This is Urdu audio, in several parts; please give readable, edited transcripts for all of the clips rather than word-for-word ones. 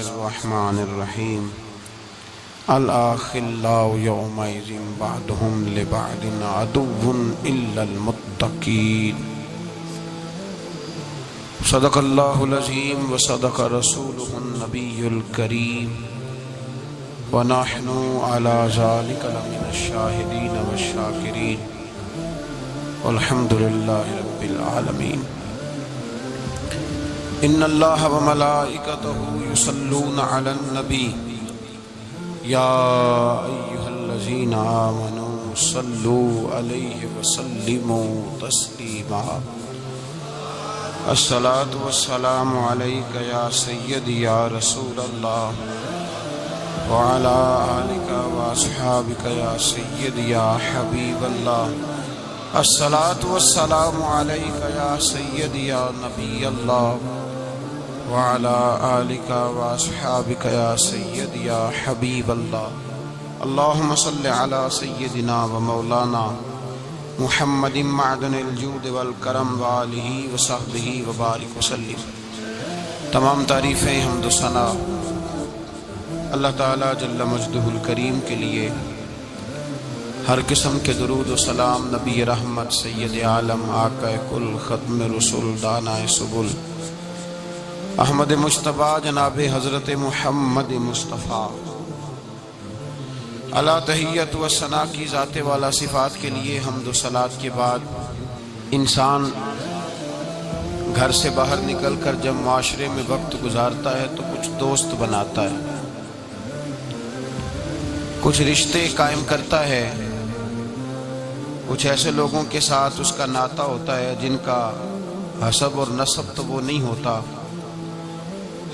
الرحمن الرحیم الآخلاء یومئذ بعضهم لبعض عدو الا المتقین صدق اللہ العظیم وصدق رسولہ النبی الکریم ونحن علی ذلک لمن الشاہدین والشاکرین والحمد للہ رب العالمین۔ ان اللہ وملائکتہ یصلون علی النبی یا ایہا الذین آمنوا صلوا علیہ وسلموا تسلیما۔ الصلاۃ والسلام علیک یا سیدی یا رسول اللہ وعلی آلک واصحابک یا سیدی یا حبیب اللہ۔ الصلاۃ والسلام علیک یا سیدی یا نبی اللہ وعلی آلک واصحابک یا سیدی یا حبیب اللہ۔ اللہم صل علی سیدنا و مولانا محمد معدن الجود والکرم وآلہ وصحبہ وبارک وسلم۔ تمام تعریفیں حمد و ثنا اللہ تعالیٰ جل مجدہ الکریم کے لیے، ہر قسم کے درود و سلام نبی رحمت سید عالم آقا کل ختم رسول دانائے سبل احمد مجتبیٰ جناب حضرت محمد مصطفیٰ علی تحیت و ثنا کی ذات والا صفات کے لیے حمد و صلات کے بعد انسان گھر سے باہر نکل کر جب معاشرے میں وقت گزارتا ہے تو کچھ دوست بناتا ہے، کچھ رشتے قائم کرتا ہے، کچھ ایسے لوگوں کے ساتھ اس کا ناطہ ہوتا ہے جن کا حسب اور نسب تو وہ نہیں ہوتا،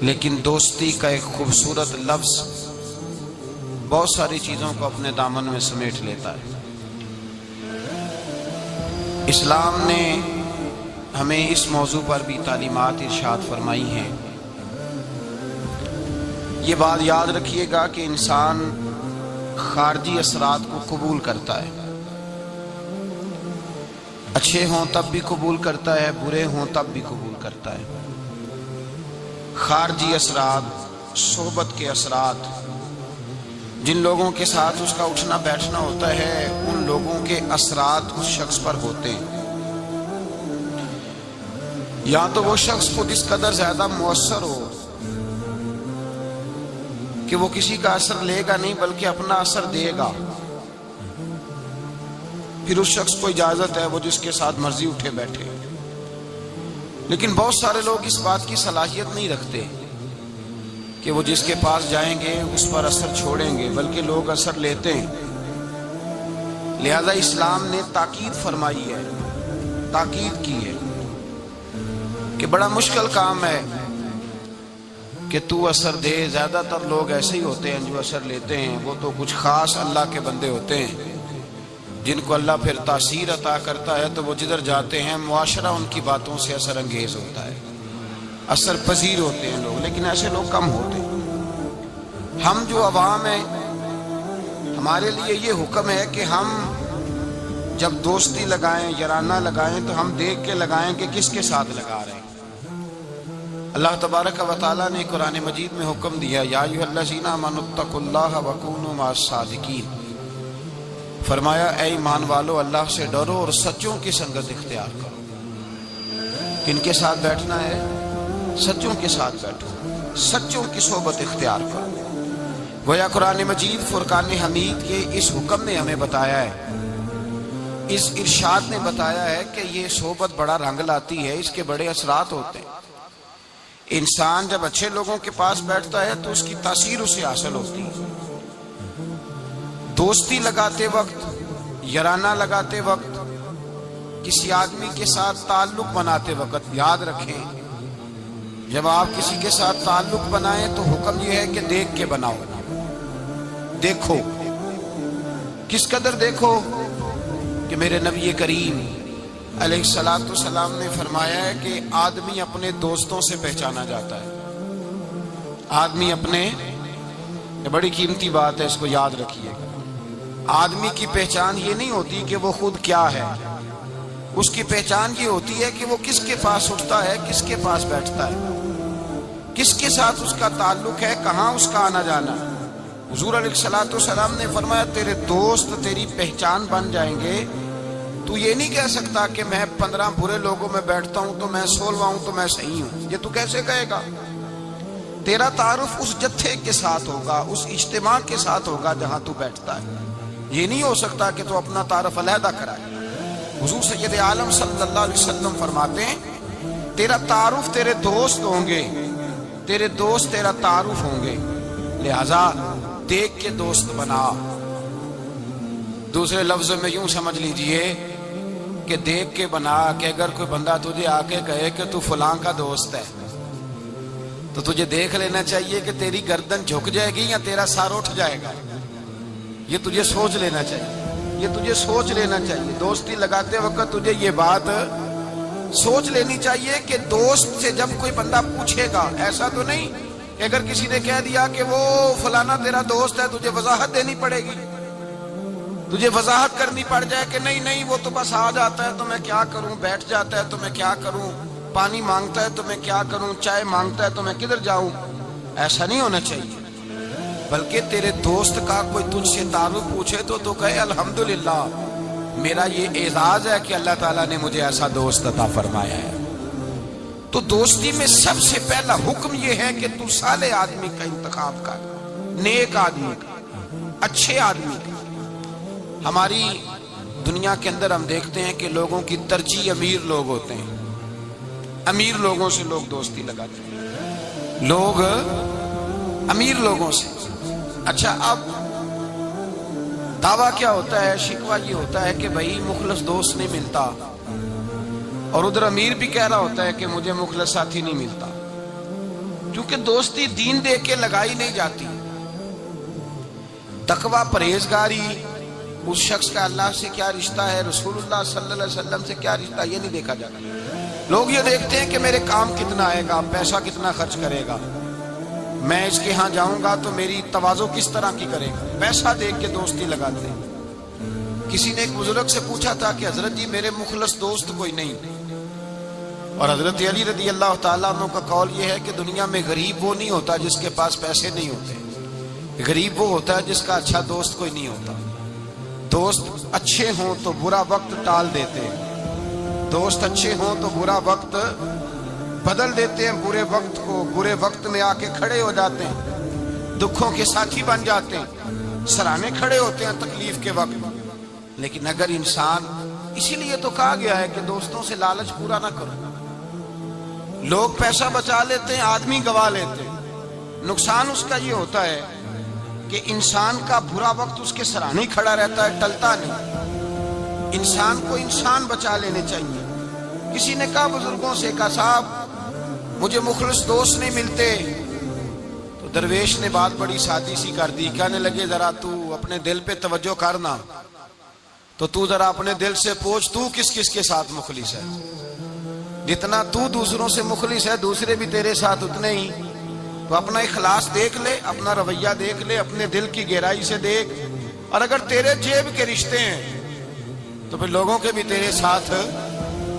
لیکن دوستی کا ایک خوبصورت لفظ بہت ساری چیزوں کو اپنے دامن میں سمیٹ لیتا ہے۔ اسلام نے ہمیں اس موضوع پر بھی تعلیمات ارشاد فرمائی ہیں۔ یہ بات یاد رکھیے گا کہ انسان خارجی اثرات کو قبول کرتا ہے، اچھے ہوں تب بھی قبول کرتا ہے، برے ہوں تب بھی قبول کرتا ہے۔ خارجی اثرات، صحبت کے اثرات، جن لوگوں کے ساتھ اس کا اٹھنا بیٹھنا ہوتا ہے ان لوگوں کے اثرات اس شخص پر ہوتے ہیں۔ یا تو وہ شخص خود اس قدر زیادہ مؤثر ہو کہ وہ کسی کا اثر لے گا نہیں بلکہ اپنا اثر دے گا، پھر اس شخص کو اجازت ہے وہ جس کے ساتھ مرضی اٹھے بیٹھے۔ لیکن بہت سارے لوگ اس بات کی صلاحیت نہیں رکھتے کہ وہ جس کے پاس جائیں گے اس پر اثر چھوڑیں گے، بلکہ لوگ اثر لیتے ہیں۔ لہذا اسلام نے تاکید فرمائی ہے، تاکید کی ہے کہ بڑا مشکل کام ہے کہ تو اثر دے۔ زیادہ تر لوگ ایسے ہی ہوتے ہیں جو اثر لیتے ہیں، وہ تو کچھ خاص اللہ کے بندے ہوتے ہیں جن کو اللہ پھر تاثیر عطا کرتا ہے تو وہ جدھر جاتے ہیں معاشرہ ان کی باتوں سے اثر انگیز ہوتا ہے، اثر پذیر ہوتے ہیں لوگ، لیکن ایسے لوگ کم ہوتے ہیں۔ ہم جو عوام ہیں، ہمارے لیے یہ حکم ہے کہ ہم جب دوستی لگائیں، یارانہ لگائیں تو ہم دیکھ کے لگائیں کہ کس کے ساتھ لگا رہے ہیں۔ اللہ تبارک و تعالیٰ نے قرآن مجید میں حکم دیا، یا ایھا الذین آمنوا اتقوا اللہ وکونوا مع الصادقین۔ فرمایا اے ایمان والو، اللہ سے ڈرو اور سچوں کی سنگت اختیار کرو۔ کن کے ساتھ بیٹھنا ہے؟ سچوں کے ساتھ بیٹھو، سچوں کی صحبت اختیار کرو۔ گویا قرآن مجید فرقان حمید کے اس حکم نے ہمیں بتایا ہے، اس ارشاد نے بتایا ہے کہ یہ صحبت بڑا رنگ لاتی ہے، اس کے بڑے اثرات ہوتے ہیں۔ انسان جب اچھے لوگوں کے پاس بیٹھتا ہے تو اس کی تاثیر اسے حاصل ہوتی ہے۔ دوستی لگاتے وقت، یارانہ لگاتے وقت، کسی آدمی کے ساتھ تعلق بناتے وقت یاد رکھیں، جب آپ کسی کے ساتھ تعلق بنائیں تو حکم یہ ہے کہ دیکھ کے بناؤ۔ دیکھو، کس قدر دیکھو کہ میرے نبی کریم علیہ الصلوۃ والسلام نے فرمایا ہے کہ آدمی اپنے دوستوں سے پہچانا جاتا ہے۔ آدمی اپنے، یہ بڑی قیمتی بات ہے، اس کو یاد رکھیے گا۔ آدمی کی پہچان یہ نہیں ہوتی کہ وہ خود کیا ہے، اس کی پہچان یہ ہوتی ہے کہ وہ کس کے پاس اٹھتا ہے، کس کے پاس بیٹھتا ہے۔ کس کے ساتھ اس کا تعلق ہے، کہاں اس کا آنا جانا۔ حضور علیہ الصلوۃ والسلام نے فرمایا تیرے دوست تیری پہچان بن جائیں گے۔ تو یہ نہیں کہہ سکتا کہ میں 15 برے لوگوں میں بیٹھتا ہوں تو میں 16واں ہوں تو میں صحیح ہوں، یہ تو کیسے کہے گا؟ تیرا تعارف اس جتھے کے ساتھ ہوگا، اس اجتماع کے ساتھ ہوگا جہاں تو بیٹھتا ہے۔ یہ نہیں ہو سکتا کہ تو اپنا تعارف علیحدہ کرائے۔ حضور سید عالم صلی اللہ علیہ وسلم فرماتے ہیں تیرا تعارف تیرے دوست ہوں گے، تیرے دوست تیرا تعارف ہوں گے، لہذا دیکھ کے دوست بنا۔ دوسرے لفظ میں یوں سمجھ لیجئے کہ دیکھ کے بنا، کہ اگر کوئی بندہ تجھے آ کے کہے کہ تو فلاں کا دوست ہے تو تجھے دیکھ لینا چاہیے کہ تیری گردن جھک جائے گی یا تیرا سر اٹھ جائے گا۔ یہ تجھے سوچ لینا چاہیے، یہ تجھے سوچ لینا چاہیے۔ دوستی لگاتے وقت تجھے یہ بات سوچ لینی چاہیے کہ دوست سے جب کوئی بندہ پوچھے گا، ایسا تو نہیں کہ اگر کسی نے کہہ دیا کہ وہ فلانا تیرا دوست ہے تجھے وضاحت دینی پڑے گی، تجھے وضاحت کرنی پڑ جائے کہ نہیں نہیں وہ تو بس آ جاتا ہے تو میں کیا کروں، بیٹھ جاتا ہے تو میں کیا کروں، پانی مانگتا ہے تو میں کیا کروں، چائے مانگتا ہے تو میں کدھر جاؤں۔ ایسا نہیں ہونا چاہیے، بلکہ تیرے دوست کا کوئی تجھ سے تعارف پوچھے تو کہے الحمدللہ میرا یہ اعزاز ہے کہ اللہ تعالیٰ نے مجھے ایسا دوست عطا فرمایا ہے۔ تو دوستی میں سب سے پہلا حکم یہ ہے کہ تو صالح آدمی کا انتخاب کر، نیک آدمی کا، اچھے آدمی کا۔ ہماری دنیا کے اندر ہم دیکھتے ہیں کہ لوگوں کی ترجیح امیر لوگ ہوتے ہیں، امیر لوگوں سے لوگ دوستی لگاتے ہیں، لوگ امیر لوگوں سے۔ اچھا اب دعویٰ کیا ہوتا ہے، شکوہ یہ ہوتا ہے کہ بھائی مخلص دوست نہیں ملتا، اور ادھر امیر بھی کہہ رہا ہوتا ہے کہ مجھے مخلص ساتھی نہیں ملتا، کیونکہ دوستی دین دے کے لگائی نہیں جاتی۔ تقویٰ پرہیزگاری، اس شخص کا اللہ سے کیا رشتہ ہے، رسول اللہ صلی اللہ علیہ وسلم سے کیا رشتہ، یہ نہیں دیکھا جاتا۔ لوگ یہ دیکھتے ہیں کہ میرے کام کتنا آئے گا، پیسہ کتنا خرچ کرے گا، میں اس کے ہاں جاؤں گا تو میری تواضع کس طرح کی کرے گا، پیسہ دیکھ کے دوستی لگاتے ہیں۔ کسی نے ایک بزرگ سے پوچھا تھا کہ حضرت جی میرے مخلص دوست کوئی نہیں، اور حضرت علی رضی اللہ تعالیٰ عنہ کا قول یہ ہے کہ دنیا میں غریب وہ نہیں ہوتا جس کے پاس پیسے نہیں ہوتے، غریب وہ ہوتا ہے جس کا اچھا دوست کوئی نہیں ہوتا۔ دوست اچھے ہوں تو برا وقت ٹال دیتے ہیں، دوست اچھے ہوں تو برا وقت بدل دیتے ہیں، برے وقت کو برے وقت میں آ کے کھڑے ہو جاتے ہیں، دکھوں کے ساتھی بن جاتے ہیں، سرانے کھڑے ہوتے ہیں تکلیف کے وقت۔ لیکن اگر انسان، اسی لیے تو کہا گیا ہے کہ دوستوں سے لالچ پورا نہ کرو۔ لوگ پیسہ بچا لیتے ہیں، آدمی گوا لیتے ہیں۔ نقصان اس کا یہ ہوتا ہے کہ انسان کا برا وقت اس کے سرانے ہی کھڑا رہتا ہے، ٹلتا نہیں۔ انسان کو انسان بچا لینے چاہیے۔ کسی نے کہا بزرگوں سے، کہا صاحب مجھے مخلص دوست نہیں ملتے، تو درویش نے بات بڑی سادی سی کر دی، کہنے لگے ذرا تو اپنے دل پہ توجہ کرنا، تو ذرا اپنے دل سے پوچھ تو کس کس کے ساتھ مخلص ہے۔ جتنا تو دوسروں سے مخلص ہے دوسرے بھی تیرے ساتھ اتنے ہی۔ تو اپنا اخلاص دیکھ لے، اپنا رویہ دیکھ لے، اپنے دل کی گہرائی سے دیکھ، اور اگر تیرے جیب کے رشتے ہیں تو پھر لوگوں کے بھی تیرے ساتھ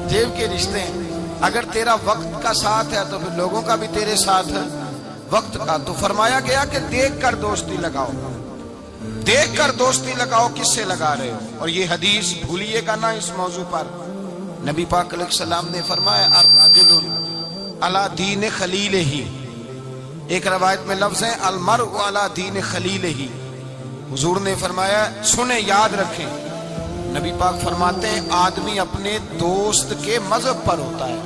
جیب کے رشتے ہیں۔ اگر تیرا وقت کا ساتھ ہے تو پھر لوگوں کا بھی تیرے ساتھ وقت کا۔ تو فرمایا گیا کہ دیکھ کر دوستی لگاؤ، دیکھ کر دوستی لگاؤ کس سے لگا رہے ہو۔ اور یہ حدیث بھولیے گا نہ اس موضوع پر، نبی پاک علیہ السلام نے فرمایا الرجل علی دین خلیلہ، ایک روایت میں لفظ ہے المرء علی دین خلیلہ۔ حضور نے فرمایا سنیں، یاد رکھیں، نبی پاک فرماتے ہیں آدمی اپنے دوست کے مذہب پر ہوتا ہے۔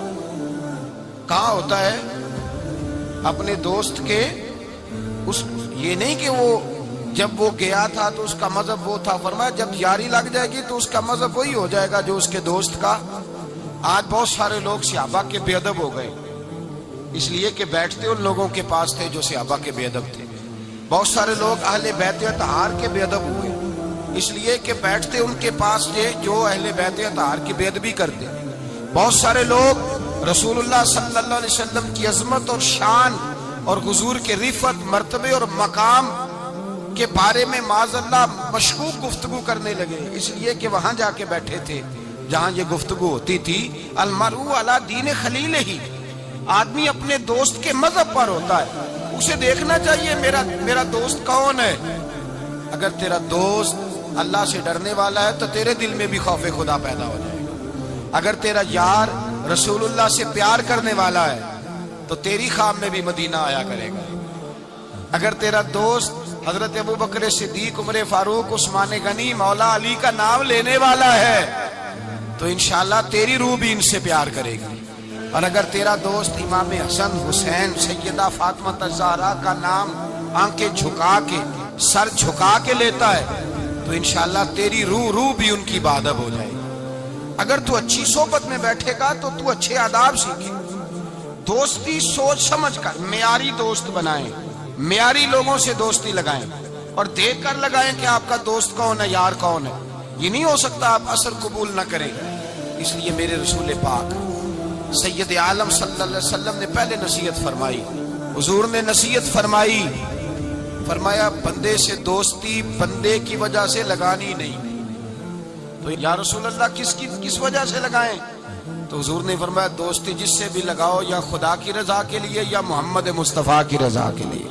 کہاں ہوتا ہے؟ اپنے دوست کے یہ نہیں کہ وہ جب وہ گیا تھا تو اس کا مذہب وہ تھا، فرمایا جب یاری لگ جائے گی تو اس کا مذہب وہی ہو جائے گا جو اس کے دوست کا۔ آج بہت سارے لوگ صحابہ کے بے ادب ہو گئے، اس لیے کہ بیٹھتے ان لوگوں کے پاس تھے جو صحابہ کے بے ادب تھے۔ بہت سارے لوگ اہل بیت اطہار کے بے ادب ہوئے، اس لیے کہ بیٹھتے ان کے پاس تھے جو اہل بیت اطہار کی بے ادبی کرتے۔ بہت سارے لوگ رسول اللہ صلی اللہ علیہ وسلم کی عظمت اور شان اور حضور کے رفعت، مرتبے اور مقام کے بارے میں معاذ اللہ مشکوک گفتگو کرنے لگے، اس لیے کہ وہاں جا کے بیٹھے تھے جہاں یہ گفتگو ہوتی تھی۔ المرء علی دین خلیلہ، آدمی اپنے دوست کے مذہب پر ہوتا ہے، اسے دیکھنا چاہیے میرا دوست کون ہے۔ اگر تیرا دوست اللہ سے ڈرنے والا ہے تو تیرے دل میں بھی خوف خدا پیدا ہو جائے گا۔ اگر تیرا یار رسول اللہ سے پیار کرنے والا ہے تو تیری خواب میں بھی مدینہ آیا کرے گا۔ اگر تیرا دوست حضرت ابوبکر صدیق، عمر فاروق، عثمان غنی، مولا علی کا نام لینے والا ہے تو انشاءاللہ تیری روح بھی ان سے پیار کرے گی۔ اور اگر تیرا دوست امام حسن، حسین، سیدہ فاطمہ الزہرا کا نام آنکھیں جھکا کے، سر جھکا کے لیتا ہے تو انشاءاللہ تیری روح بھی ان کی بادب ہو جائے گی۔ اگر تو اچھی صحبت میں بیٹھے گا تو تو اچھے آداب سیکھے۔ دوستی سوچ سمجھ کر معیاری دوست بنائیں، معیاری لوگوں سے دوستی لگائیں اور دیکھ کر لگائیں کہ آپ کا دوست کون ہے، یار کون ہے۔ یہ نہیں ہو سکتا آپ اثر قبول نہ کریں۔ اس لیے میرے رسول پاک سید عالم صلی اللہ علیہ وسلم نے پہلے نصیحت فرمائی، حضور نے نصیحت فرمائی، فرمایا بندے سے دوستی بندے کی وجہ سے لگانی نہیں۔ تو یا رسول اللہ کس وجہ سے لگائیں؟ تو حضور نے فرمایا دوستی جس سے بھی لگاؤ یا خدا کی رضا کے لیے یا محمد مصطفیٰ کی رضا کے لیے۔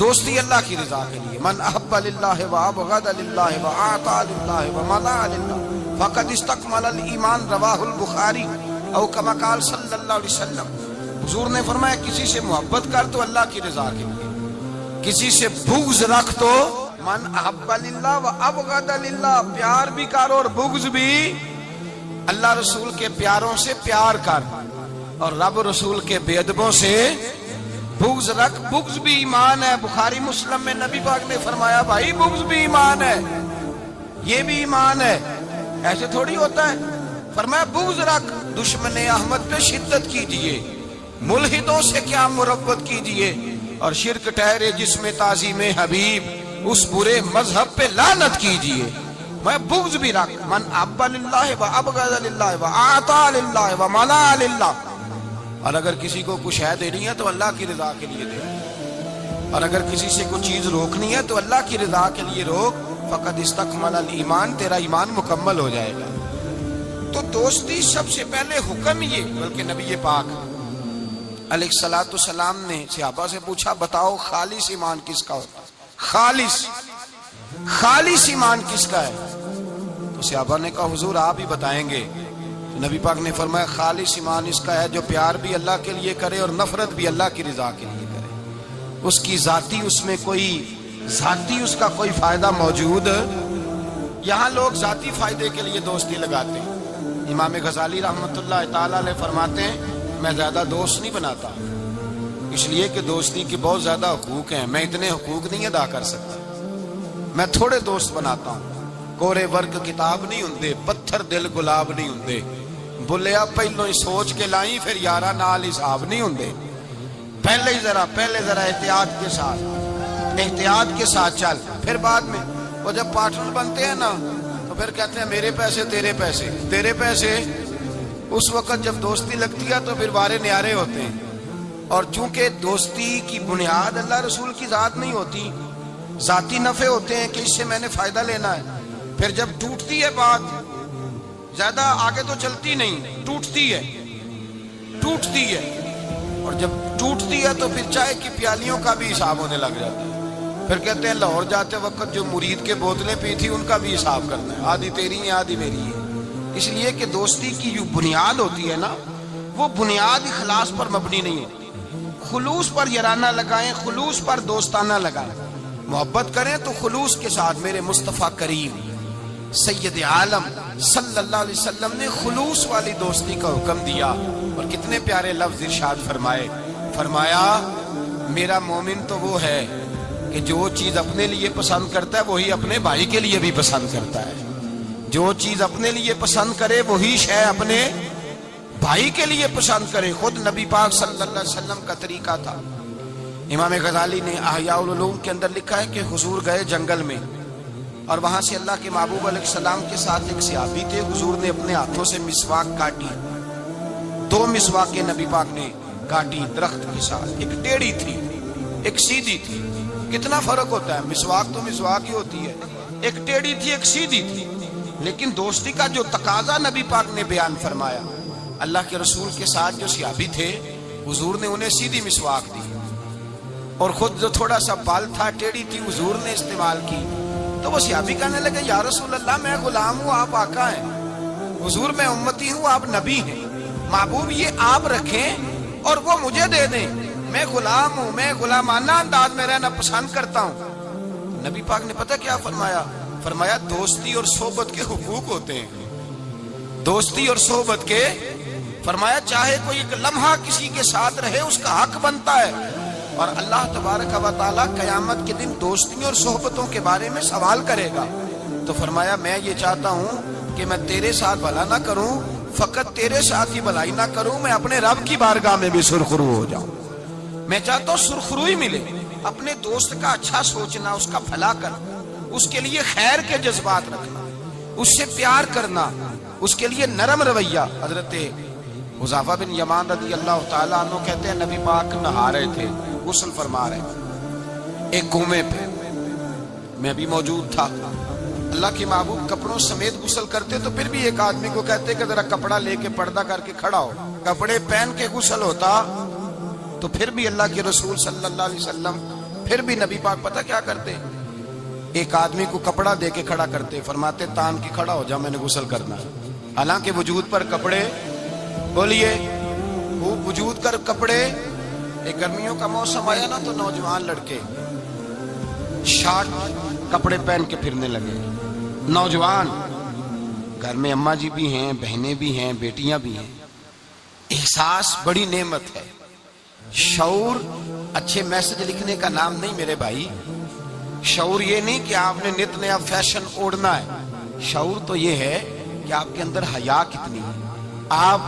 دوستی اللہ کی رضا کے لیے۔ من احب للہ وابغض للہ واعطى للہ ومنع للہ فقد استکمل الایمان، رواہ البخاری او کما قال صلی اللہ علیہ وسلم۔ حضور نے فرمایا کسی سے محبت کر تو اللہ کی رضا کے لیے، کسی سے بغض رکھ تو من احب للہ وابغض للہ، پیار بھی کر اور بغض بھی اللہ رسول کے پیاروں سے پیار کر اور رب رسول کے بے ادبوں سے بغض رکھ۔ بغض بھی ایمان ہے۔ بخاری مسلم میں نبی پاک نے فرمایا بھائی بغض بھی ایمان ہے، یہ بھی ایمان ہے، ایسے تھوڑی ہوتا ہے۔ فرمایا بغض رکھ، دشمن احمد پہ شدت کیجئے، ملحدوں سے کیا مربت کیجئے، اور شرک ٹھہرے جس میں تعظیم حبیب، اس برے مذہب پہ لعنت کیجئے۔ میں بغض بھی رکھ، من احب للہ وابغض للہ واعطى للہ ومنع للہ۔ اور اگر کسی کو کچھ ہے دینی ہے تو اللہ کی رضا کے لیے دے، اور اگر کسی سے کوئی چیز روکنی ہے تو اللہ کی رضا کے لیے روک۔ فقد استکمل الایمان، تیرا ایمان مکمل ہو جائے گا۔ تو دوستی سب سے پہلے حکم یہ، بلکہ نبی پاک علیہ الصلوۃ والسلام نے صحابہ سے پوچھا بتاؤ خالص ایمان کس کا ہوتا ہے؟ خالص ایمان کس کا ہے؟ تو صحابہ نے کہا حضور آپ ہی بتائیں گے۔ نبی پاک نے فرمایا خالص ایمان اس کا ہے جو پیار بھی اللہ کے لیے کرے اور نفرت بھی اللہ کی رضا کے لیے کرے، اس کی ذاتی اس میں کوئی ذاتی اس کا کوئی فائدہ موجود۔ یہاں لوگ ذاتی فائدے کے لیے دوستی لگاتے ہیں۔ امام غزالی رحمۃ اللہ تعالی علیہ فرماتے ہیں میں زیادہ دوست نہیں بناتا، اس لیے کہ دوستی کے بہت زیادہ حقوق ہیں، میں اتنے حقوق نہیں ادا کر سکتا، میں تھوڑے دوست بناتا ہوں۔ کورے ورگ کتاب نہیں ہوندے، پتھر دل گلاب نہیں ہوندے، بلیا پہلو ہی سوچ کے لائیں پھر یارہ نال حساب نہیں ہوندے۔ پہلے ذرا احتیاط کے ساتھ چل، پھر بعد میں وہ جب پارٹنر بنتے ہیں نا تو پھر کہتے ہیں میرے پیسے تیرے پیسے۔ اس وقت جب دوستی لگتی ہے تو پھر وارے نیارے ہوتے ہیں۔ اور چونکہ دوستی کی بنیاد اللہ رسول کی ذات نہیں ہوتی، ذاتی نفع ہوتے ہیں کہ اس سے میں نے فائدہ لینا ہے، پھر جب ٹوٹتی ہے بات زیادہ آگے تو چلتی نہیں، ٹوٹتی ہے، اور جب ٹوٹتی ہے تو پھر چائے کی پیالیوں کا بھی حساب ہونے لگ جاتا ہے۔ پھر کہتے ہیں لاہور جاتے وقت جو مرید کے بوتلیں پی تھی ان کا بھی حساب کرنا ہے، آدھی تیری ہے آدھی میری ہے۔ اس لیے کہ دوستی کی جو بنیاد ہوتی ہے نا وہ بنیاد اخلاص پر مبنی نہیں ہوتی۔ خلوص پر یارانہ لگائیں، خلوص پر دوستانہ لگائیں، محبت کریں تو خلوص کے ساتھ۔ میرے مصطفیٰ کریم سید عالم صلی اللہ علیہ وسلم نے خلوص والی دوستی کا حکم دیا، اور کتنے پیارے لفظ ارشاد فرمایا میرا مومن تو وہ ہے کہ جو چیز اپنے لیے پسند کرتا ہے وہی اپنے بھائی کے لیے بھی پسند کرتا ہے، جو چیز اپنے لیے پسند کرے وہی شے اپنے بھائی کے لیے پسند کرے۔ خود نبی پاک صلی اللہ علیہ وسلم کا طریقہ تھا۔ امام غزالی نے احیاء العلوم کے اندر لکھا ہے کہ حضور گئے جنگل میں، اور وہاں سے اللہ کے محبوب علیہ السلام کے ساتھ ایک صحابی تھے۔ حضور نے اپنے ہاتھوں سے مسواک کاٹی، 2 مسواکیں نبی پاک نے کاٹی درخت کے ساتھ، ایک ٹیڑھی تھی ایک سیدھی تھی۔ کتنا فرق ہوتا ہے، مسواک تو مسواک ہی ہوتی ہے، ایک ٹیڑھی تھی ایک سیدھی تھی، لیکن دوستی کا جو تقاضا نبی پاک نے بیان فرمایا۔ اللہ کے رسول کے ساتھ جو صحابی تھے حضور نے انہیں سیدھی مسواک دی، اور خود جو تھوڑا سا بال تھا ٹیڑھی تھی حضور نے استعمال کی۔ تو وہ صحابی کہنے لگے یا رسول اللہ میں غلام ہوں آپ آقا ہیں، حضور میں امتی ہوں آپ نبی ہیں، محبوب یہ آپ رکھیں اور وہ مجھے دے دیں، میں غلام ہوں، میں غلامانہ انداز میں رہنا پسند کرتا ہوں۔ نبی پاک نے پتہ کیا فرمایا؟ فرمایا دوستی اور صحبت کے حقوق ہوتے ہیں، دوستی اور صحبت کے، فرمایا چاہے کوئی ایک لمحہ کسی کے ساتھ رہے اس کا حق بنتا ہے، اور اللہ تبارک و تعالیٰ قیامت کے دن دوستیوں اور صحبتوں کے بارے میں سوال کرے گا۔ تو فرمایا میں یہ چاہتا ہوں کہ میں تیرے ساتھ بھلا نہ کروں، فقط تیرے ساتھ ہی بھلائی نہ کروں، میں اپنے رب کی بارگاہ میں بھی سرخرو ہو جاؤں۔ میں چاہتا ہوں سرخروئی ملے، اپنے دوست کا اچھا سوچنا، اس کا بھلا کرنا، اس کے لیے خیر کے جذبات رکھنا، اس سے پیار کرنا، اس کے لیے نرم رویہ۔ حضرت حذیفہ بن یمان رضی اللہ تعالیٰ عنہ کہتے ہیں نبی پاک نہا رہے تھے، غسل فرما رہے تھے ایک کنویں پہ، میں بھی موجود تھا۔ اللہ کے محبوب کپڑوں سمیت غسل کرتے تو پھر بھی ایک آدمی کو کہتے کہ ذرا کپڑا لے کے پردہ کر کے کھڑا ہو، کپڑے پہن کے غسل ہوتا تو پھر بھی اللہ کے رسول صلی اللہ علیہ وسلم پھر بھی نبی پاک پتہ کیا کرتے؟ ایک آدمی کو کپڑا دے کے کھڑا کرتے، فرماتے تان کے کھڑا ہو جا، میں نے غسل کرنا ہے۔ حالانکہ وجود پر کپڑے، بولیے وہ وجود کر کپڑے، ایک گرمیوں کا موسم آیا نا تو نوجوان لڑکے شارٹ کپڑے پہن کے پھرنے لگے، نوجوان، گھر میں اماں جی بھی ہیں، بہنیں بھی ہیں، بیٹیاں بھی ہیں۔ احساس بڑی نعمت ہے، شعور اچھے میسج لکھنے کا نام نہیں میرے بھائی، شعور یہ نہیں کہ آپ نے نت نیا فیشن اوڑھنا ہے، شعور تو یہ ہے کہ آپ کے اندر حیا کتنی ہے، آپ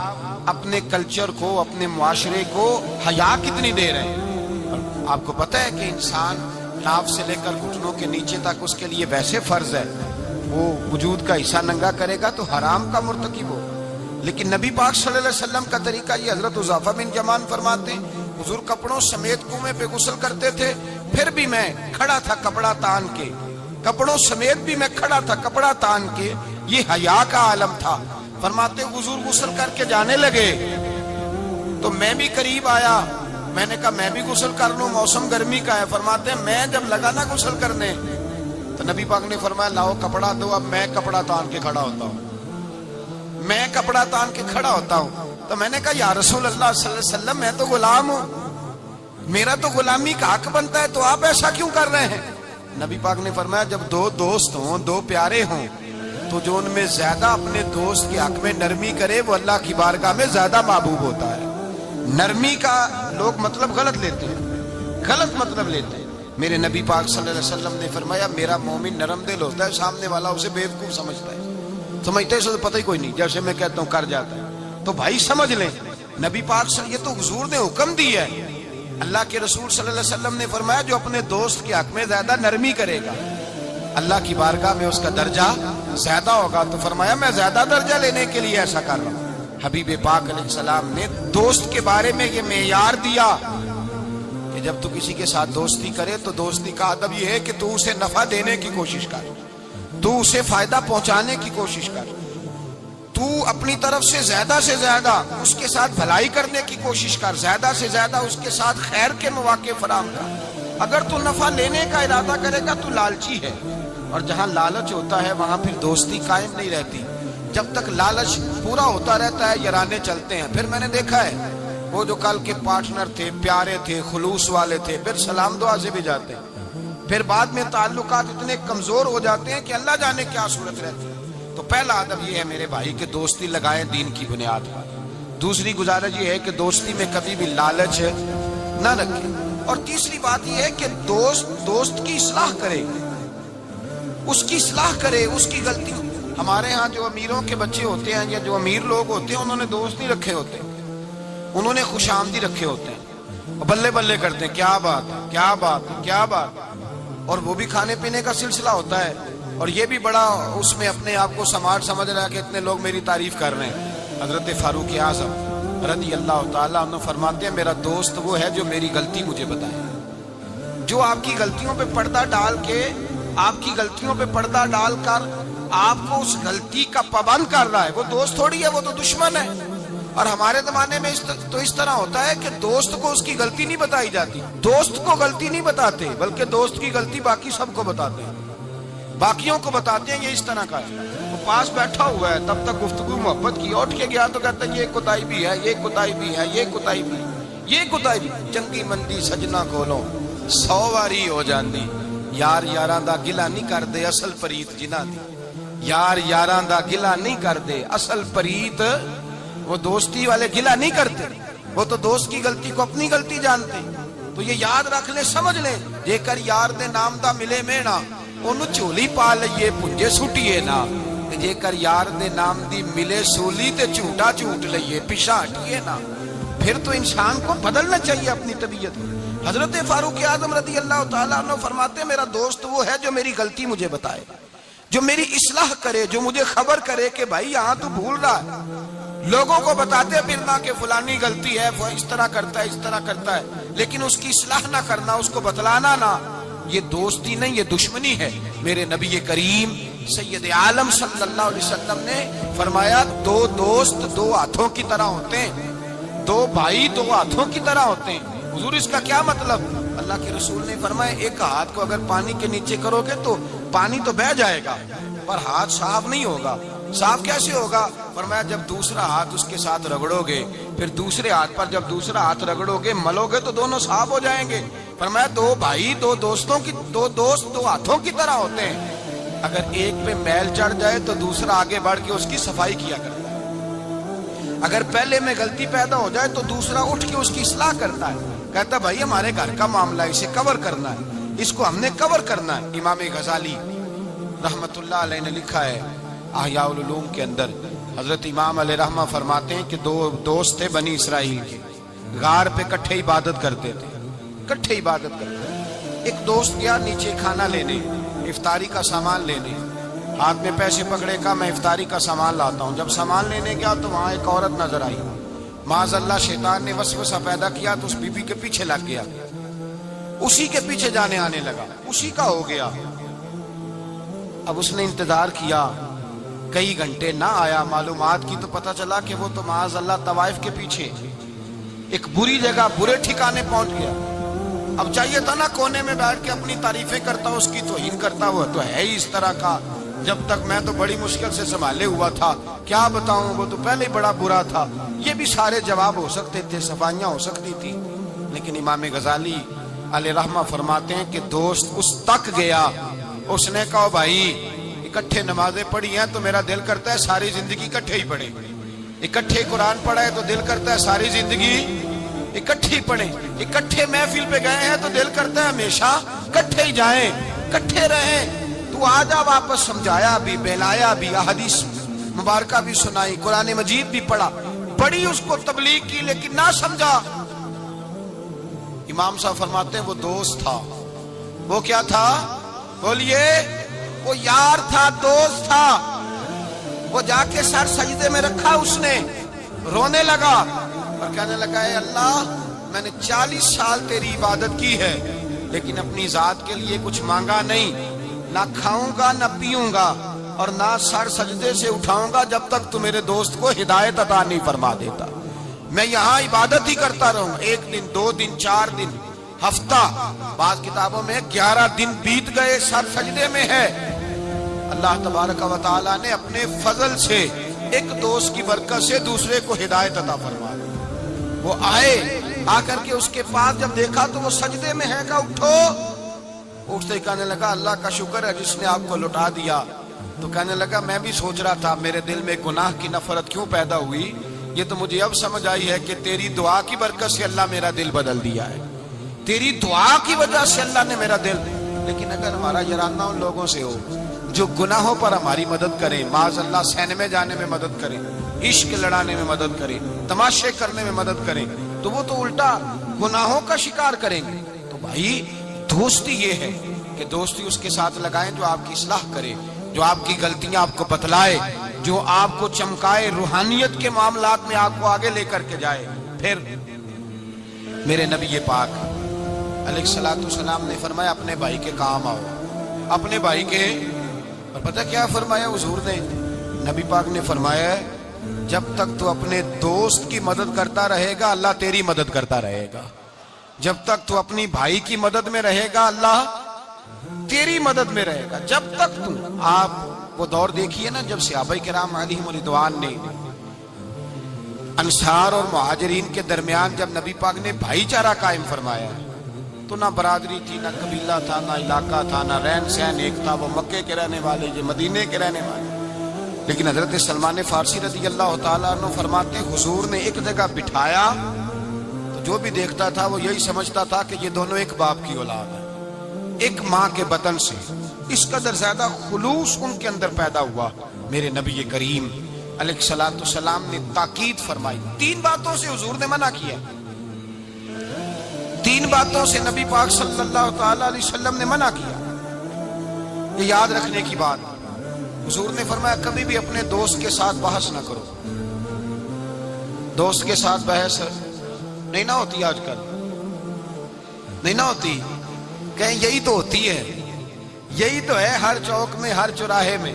اپنے کلچر کو، اپنے معاشرے کو حیا کتنی دے رہے ہیں۔ اور آپ کو پتہ ہے کہ انسان ناف سے لے کر گھٹنوں کے نیچے تک اس کے لیے ویسے فرض ہے، وہ وجود کا حصہ ننگا کرے گا تو حرام کا مرتکب ہو، لیکن نبی پاک صلی اللہ علیہ وسلم کا طریقہ یہ، حضرت حذیفہ بن یمان فرماتے ہیں حضور کپڑوں سمیت کنویں پہ غسل کرتے تھے، پھر بھی میں کھڑا تھا کپڑا تان کے، کپڑوں سمیت بھی میں کھڑا تھا کپڑا تان کے، یہ حیا کا عالم تھا۔ فرماتے حضور غسل کر کے جانے لگے تو میں بھی قریب آیا، میں نے کہا میں بھی غسل کر لوں، موسم گرمی کا ہے۔ فرماتے ہیں میں جب لگا نا غسل کرنے تو نبی پاک نے فرمایا لاؤ کپڑا دو، اب میں کپڑا تان کے کھڑا ہوتا ہوں، میں کپڑا تان کے کھڑا ہوتا ہوں۔ تو میں نے کہا یا رسول اللہ صلی اللہ علیہ وسلم میں تو غلام ہوں، میرا تو غلامی کا حق بنتا ہے، تو آپ ایسا کیوں کر رہے ہیں؟ نبی پاک نے فرمایا جب دو دوست ہوں، دو پیارے ہوں، تو جو ان میں زیادہ اپنے دوست کے حق میں نرمی کرے وہ اللہ کی بارگاہ میں زیادہ محبوب ہوتا ہے۔ نرمی کا لوگ مطلب غلط لیتے ہیں، غلط مطلب لیتے ہیں۔ میرے نبی پاک صلی اللہ علیہ وسلم نے فرمایا میرا مومن نرم دل ہوتا ہے، سامنے والا اسے بیوقوف سمجھتا ہے، سمجھتے اسے تو پتہ ہی کوئی نہیں، جیسے میں کہتا ہوں کر جاتا ہے، تو بھائی سمجھ لیں نبی پاک یہ تو حضور نے حکم دی ہے، اللہ کے رسول صلی اللہ علیہ وسلم نے فرمایا جو اپنے دوست کے حق میں زیادہ نرمی کرے گا اللہ کی بارگاہ میں اس کا درجہ زیادہ ہوگا۔ تو فرمایا میں زیادہ درجہ لینے کے لیے ایسا کر رہا ہوں۔ حبیب پاک علیہ السلام نے دوست کے بارے میں یہ معیار دیا کہ جب تو کسی کے ساتھ دوستی کرے تو دوستی کا ادب یہ ہے کہ تو اسے نفع دینے کی کوشش کر، تو اسے فائدہ پہنچانے کی کوشش کر، تو اپنی طرف سے زیادہ اس کے ساتھ بھلائی کرنے کی کوشش کر، زیادہ سے زیادہ اس کے ساتھ خیر کے مواقع فراہم کر۔ اگر تو نفع لینے کا ارادہ کرے گا تو لالچی ہے، اور جہاں لالچ ہوتا ہے وہاں پھر دوستی قائم نہیں رہتی۔ جب تک لالچ پورا ہوتا رہتا ہے یارانے چلتے ہیں۔ پھر میں نے دیکھا ہے وہ جو کل کے پارٹنر تھے، پیارے تھے، خلوص والے تھے، پھر سلام دعا سے بھی جاتے ہیں، پھر بعد میں تعلقات اتنے کمزور ہو جاتے ہیں کہ اللہ جانے کیا صورت رہتی ہے۔ تو پہلا ادب یہ ہے میرے بھائی کہ دوستی لگائیں دین کی بنیاد پر۔ دوسری گزارش یہ ہے کہ دوستی میں کبھی بھی لالچ نہ رکھیں، اور تیسری بات یہ ہے کہ دوست کی اصلاح کرے، اس کی اصلاح کرے، اس کی غلطی۔ ہمارے ہاں جو امیروں کے بچے ہوتے ہیں یا جو امیر لوگ ہوتے ہیں انہوں نے دوست نہیں رکھے ہوتے، انہوں نے خوش آمدی رکھے ہوتے ہیں، اور بلے بلے کرتے ہیں کیا بات ہے کیا بات ہے کیا بات ہے، اور وہ بھی کھانے پینے کا سلسلہ ہوتا ہے، اور یہ بھی بڑا اس میں اپنے آپ کو سماج سمجھ رہا ہے کہ اتنے لوگ میری تعریف کر رہے ہیں۔ حضرت فاروق اعظم رضی اللہ تعالیٰ عنہ فرماتے ہیں میرا دوست وہ ہے جو میری غلطی مجھے بتائے، جو آپ کی غلطیوں پہ پردہ ڈال کے، آپ کی غلطیوں پہ پردہ ڈال کر آپ کو اس غلطی کا پابند کر رہا ہے، وہ دوست تھوڑی ہے، وہ تو دشمن ہے۔ اور ہمارے زمانے میں تو اس طرح ہوتا ہے کہ دوست کو اس کی غلطی نہیں بتائی جاتی، دوست کو غلطی نہیں بتاتے بلکہ دوست کی غلطی باقی سب کو بتاتے ہیں، باقیوں کو بتاتے ہیں یہ اس طرح کا ہے۔ وہ پاس بیٹھا ہوا ہے تب تک گفتگو محبت کی، اٹھ کے گیا تو کہتا ہے یہ کوتاہی بھی ہے، یہ کوتاہی بھی ہے، یہ کوتاہی بھی، یہ کوتاہی بھی۔ چنگی مندی سجنا کولوں 100 واری ہو جاندی، یار یاراں دا گلا نہیں کردے اصل پریت جنہاں دی، یار یاراں دا گلا نہیں کردے اصل پریت، وہ دوستی والے گلا نہیں کرتے، وہ تو دوست کی غلطی کو اپنی غلطی جانتے۔ تو یہ یاد رکھ لیں، سمجھ لیں، جے کر یار دے نام دا ملے مینا انہوں چولی پا لئیے پنجے سٹیے نا، جے کر یار دے نام دی ملے سولی تے جھوٹا جھوٹ لئیے پیشا ہٹیے نا۔ پھر تو انسان کو بدلنا چاہیے اپنی طبیعت۔ حضرت فاروق اعظم رضی اللہ تعالیٰ عنہ فرماتے ہیں میرا دوست وہ ہے جو میری غلطی مجھے بتائے، جو میری اصلاح کرے، جو مجھے خبر کرے کہ بھائی یہاں تو بھول رہا ہے۔ لوگوں کو بتاتے پھرنا کہ فلانی غلطی ہے، وہ اس طرح کرتا ہے، اس طرح کرتا ہے، لیکن اس کی اصلاح نہ کرنا، اس کو بتلانا نہ، یہ دوستی نہیں، یہ دشمنی ہے۔ میرے نبی کریم سید عالم صلی اللہ علیہ وسلم نے فرمایا دو دوست دو ہاتھوں کی طرح ہوتے ہیں، دو بھائی دو ہاتھوں کی طرح ہوتے ہیں۔ حضور اس کا کیا مطلب؟ اللہ کے رسول نے فرمایا ایک ہاتھ کو اگر پانی کے نیچے کرو گے تو پانی تو بہہ جائے گا پر ہاتھ صاف نہیں ہوگا۔ صاف کیسے ہوگا؟ فرمایا جب دوسرا ہاتھ اس کے ساتھ رگڑو گے، پھر دوسرے ہاتھ پر جب دوسرا ہاتھ رگڑو گے ملو گے تو دونوں صاف ہو جائیں گے۔ فرمایا دو بھائی دو دوست دو ہاتھوں کی طرح ہوتے ہیں، اگر ایک پہ میل چڑھ جائے تو دوسرا آگے بڑھ کے اس کی صفائی کیا کرتا ہے، اگر پہلے میں غلطی پیدا ہو جائے تو دوسرا اٹھ کے اس کی اصلاح کرتا ہے، کہتا ہے بھائی ہمارے گھر کا معاملہ ہے، اسے کور کرنا ہے، اس کو ہم نے کور کرنا ہے۔ امام غزالی رحمت اللہ علیہ نے لکھا ہے احیاء العلوم کے اندر، حضرت امام علیہ رحمہ فرماتے ہیں کہ دو دوست تھے بنی اسرائیل کے، غار پہ کٹھے عبادت کرتے تھے، کٹھے عبادت کرتے تھے۔ ایک دوست گیا نیچے کھانا لینے، افطاری کا سامان لینے، ہاتھ میں پیسے پکڑے کا میں افطاری کا سامان لاتا ہوں۔ جب سامان لینے گیا تو وہاں ایک عورت نظر آئی، معاذ اللہ شیطان نے وسوسہ پیدا کیا تو اس بی بی کے پیچھے لگ گیا، اسی کے پیچھے جانے آنے لگا، اسی کا ہو گیا۔ اب اس نے انتظار کیا، کئی گھنٹے نہ آیا، معلومات کی تو پتہ چلا کہ وہ تو معاذ اللہ طوائف کے پیچھے ایک بری جگہ برے ٹھکانے پہنچ گیا۔ اب چاہیے تھا نا کونے میں بیٹھ کے اپنی تعریفیں کرتا، اس کی توہین کرتا، ہوا تو ہے ہی اس طرح کا، جب تک میں تو بڑی مشکل سے سنبھالے ہوا تھا، کیا بتاؤں وہ تو پہلے ہی بڑا برا تھا۔ یہ بھی سارے جواب ہو سکتے تھے، صفائیاں ہو سکتی تھی، لیکن امام غزالی علیہ رحمہ فرماتے ہیں کہ دوست اس تک گیا، اس نے کہا بھائی اکٹھے نمازیں پڑھی ہیں تو میرا دل کرتا ہے ساری زندگی اکٹھے ہی پڑھیں، اکٹھے قرآن پڑھا ہے تو دل کرتا ہے ساری زندگی اکٹھے ہی پڑھیں، اکٹھے محفل پہ گئے ہیں تو دل کرتا ہے ہمیشہ اکٹھے ہی جائیں، اکٹھے رہیں۔ تو آجا واپس سمجھایا بھی، بہلایا بھی، احادیث مبارکہ بھی سنائی، قرآن مجید بھی پڑھا، بڑی اس کو تبلیغ کی لیکن نہ سمجھا۔ امام صاحب فرماتے ہیں وہ دوست تھا، وہ کیا تھا بولیے؟ وہ یار تھا، دوست تھا۔ وہ جا کے سر سجدے میں رکھا، اس نے رونے لگا اور کہنے لگا اے اللہ میں نے 40 سال تیری عبادت کی ہے لیکن اپنی ذات کے لیے کچھ مانگا نہیں، نہ کھاؤں گا نہ پیوں گا اور نہ سر سجدے سے اٹھاؤں گا جب تک تو میرے دوست کو ہدایت عطا نہیں فرما دیتا۔ میں یہاں عبادت ہی کرتا رہوں، 1 دن 2 دن 4 دن ہفتہ، بعض کتابوں میں 11 دن بیت گئے، سر سجدے میں ہے۔ اللہ تبارک و تعالی نے اپنے فضل سے ایک دوست کی برکت سے دوسرے کو ہدایت عطا فرما دی۔ وہ آئے، آ کر کے اس کے پاس جب دیکھا تو وہ سجدے میں ہے، کہا اٹھو۔ اٹھتے ہی کہنے لگا اللہ کا شکر ہے جس نے آپ کو لٹا دیا۔ تو کہنے لگا میں بھی سوچ رہا تھا میرے دل میں گناہ کی نفرت کیوں پیدا ہوئی، یہ تو مجھے اب سمجھ آئی ہے کہ تیری دعا کی برکت سے اللہ میرا دل بدل دیا ہے، تیری دعا کی وجہ سے اللہ نے میرا دل۔ لیکن اگر ہمارا یرانہ ان لوگوں سے ہو جو گناہوں پر ہماری مدد کریں، معاذ اللہ سینمے جانے میں مدد کریں، عشق لڑانے میں مدد کریں، تماشے کرنے میں مدد کریں، تو وہ تو الٹا گناہوں کا شکار کریں گے۔ تو بھائی دوستی یہ ہے کہ دوستی اس کے ساتھ لگائیں جو آپ کی اصلاح کرے، جو آپ کی غلطیاں آپ کو بتلائے، جو آپ کو چمکائے، روحانیت کے معاملات میں آپ کو آگے لے کر کے جائے۔ پھر میرے نبی پاک علیہ الصلوۃ والسلام نے فرمایا اپنے بھائی کے کام آؤ، اپنے بھائی کے، اور پتہ کیا فرمایا حضور نے؟ نبی پاک نے فرمایا جب تک تو اپنے دوست کی مدد کرتا رہے گا اللہ تیری مدد کرتا رہے گا. جب تک تو اپنی بھائی کی مدد میں رہے گا اللہ تیری مدد میں رہے گا. جب تک تو آپ وہ دور دیکھیے نا جب صحابہ کرام علیہم رضوان نے انصار اور مہاجرین کے درمیان جب نبی پاک نے بھائی چارہ قائم فرمایا تو نہ برادری تھی، نہ قبیلہ تھا، نہ علاقہ تھا، نہ رہن سہن ایک تھا. وہ مکے کے رہنے والے، یہ مدینے کے رہنے والے. لیکن حضرت سلمان فارسی رضی اللہ تعالیٰ عنہ فرماتے حضور نے ایک جگہ بٹھایا تو جو بھی دیکھتا تھا وہ یہی سمجھتا تھا کہ یہ دونوں ایک باپ کی اولاد ہے، ایک ماں کے بطن سے. اس قدر زیادہ خلوص ان کے اندر پیدا ہوا. میرے نبی کریم علیہ الصلوۃ والسلام نے تاکید فرمائی. 3 باتوں سے حضور نے منع کیا. 3 باتوں سے نبی پاک صلی اللہ تعالی علیہ وسلم نے منع کیا. یہ یاد رکھنے کی بات. حضور نے فرمایا کبھی بھی اپنے دوست کے ساتھ بحث نہ کرو. دوست کے ساتھ بحث نہیں نہ ہوتی آج کل، نہیں نہ ہوتی. کہیں یہی تو ہوتی ہے، یہی تو ہے ہر چوک میں، ہر چوراہے میں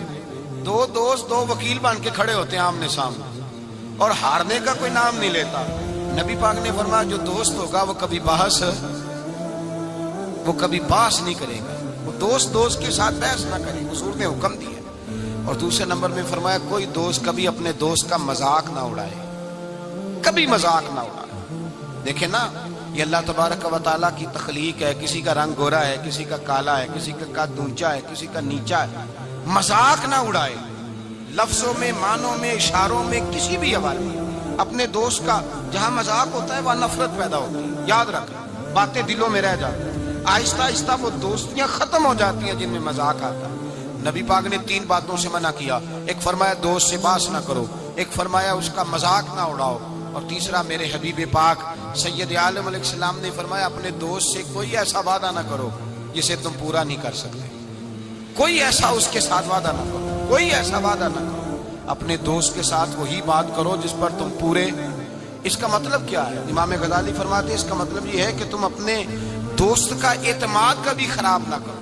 2 دوست 2 وکیل بن کے کھڑے ہوتے ہیں آمنے سامنے اور ہارنے کا کوئی نام نہیں لیتا. نبی پاک نے فرمایا جو دوست ہوگا وہ کبھی بحث نہیں کرے گا. وہ دوست کے ساتھ بحث نہ کرے. حضور نے حکم دیا. اور دوسرے نمبر میں فرمایا کوئی دوست کبھی اپنے دوست کا مذاق نہ اڑائے، کبھی مذاق نہ اڑائے. دیکھیں نا یہ اللہ تبارک و تعالیٰ کی تخلیق ہے. کسی کا رنگ گورا ہے، کسی کا کالا ہے، کسی کا قد اونچا ہے، کسی کا نیچا ہے. مذاق نہ اڑائے لفظوں میں، معنوں میں، اشاروں میں، کسی بھی حوالے میں. اپنے دوست کا جہاں مذاق ہوتا ہے وہاں نفرت پیدا ہوتی ہے. یاد رکھ، باتیں دلوں میں رہ جاتی ہیں. آہستہ آہستہ وہ دوستیاں ختم ہو جاتی ہیں جن میں مذاق آتا ہے. نبی پاک نے 3 باتوں سے منع کیا. ایک فرمایا دوست سے بحث نہ کرو، ایک فرمایا اس کا مذاق نہ اڑاؤ، اور تیسرا میرے حبیب پاک سید عالم علیہ السلام نے فرمایا اپنے دوست سے کوئی ایسا وعدہ نہ کرو جسے تم پورا نہیں کر سکتے. کوئی ایسا اس کے ساتھ وعدہ نہ کرو، کوئی ایسا وعدہ نہ کرو. اپنے دوست کے ساتھ وہی بات کرو جس پر تم پورے. اس کا مطلب کیا ہے؟ امام غزالی فرماتے ہیں اس کا مطلب یہ ہے کہ تم اپنے دوست کا اعتماد کبھی خراب نہ کرو،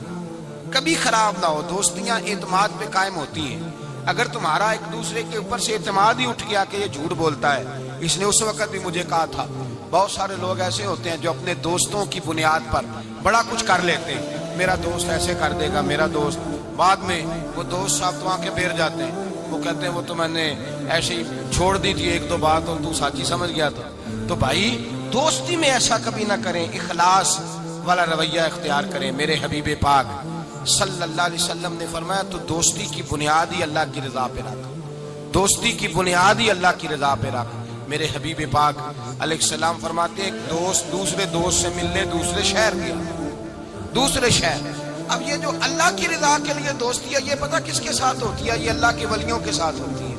کبھی خراب نہ ہو. دوستیاں اعتماد پہ قائم ہوتی ہیں. اگر تمہارا ایک دوسرے کے اوپر سے اعتماد ہی اٹھ گیا کہ یہ جھوٹ بولتا ہے، اس نے اس وقت بھی مجھے کہا تھا. بہت سارے لوگ ایسے ہوتے ہیں جو اپنے دوستوں کی بنیاد پر بڑا کچھ کر لیتے ہیں. میرا دوست ایسے کر دے گا، میرا دوست. بعد میں وہ دوست صاحب تو آنکھیں پھیر جاتے ہیں. وہ کہتے ہیں وہ تو میں نے ایسے ہی چھوڑ دی تھی 1-2 بات اور تو سچی سمجھ گیا تھا. تو بھائی دوستی میں ایسا کبھی نہ کریں، اخلاص والا رویہ اختیار کریں. میرے حبیب پاک صلی اللہ علیہ وسلم نے فرمایا تو دوستی کی بنیاد ہی اللہ کی رضا پہ رکھ. دوستی کی بنیاد ہی اللہ کی رضا پہ رکھ. میرے حبیب پاک علیہ السلام فرماتے ہیں ایک دوست دوسرے دوست سے ملنے دوسرے شہر گیا، دوسرے شہر. اب یہ جو اللہ کی رضا کے لیے دوستی ہے یہ پتہ کس کے ساتھ ہوتی ہے؟ یہ اللہ کے ولیوں کے ساتھ ہوتی ہے.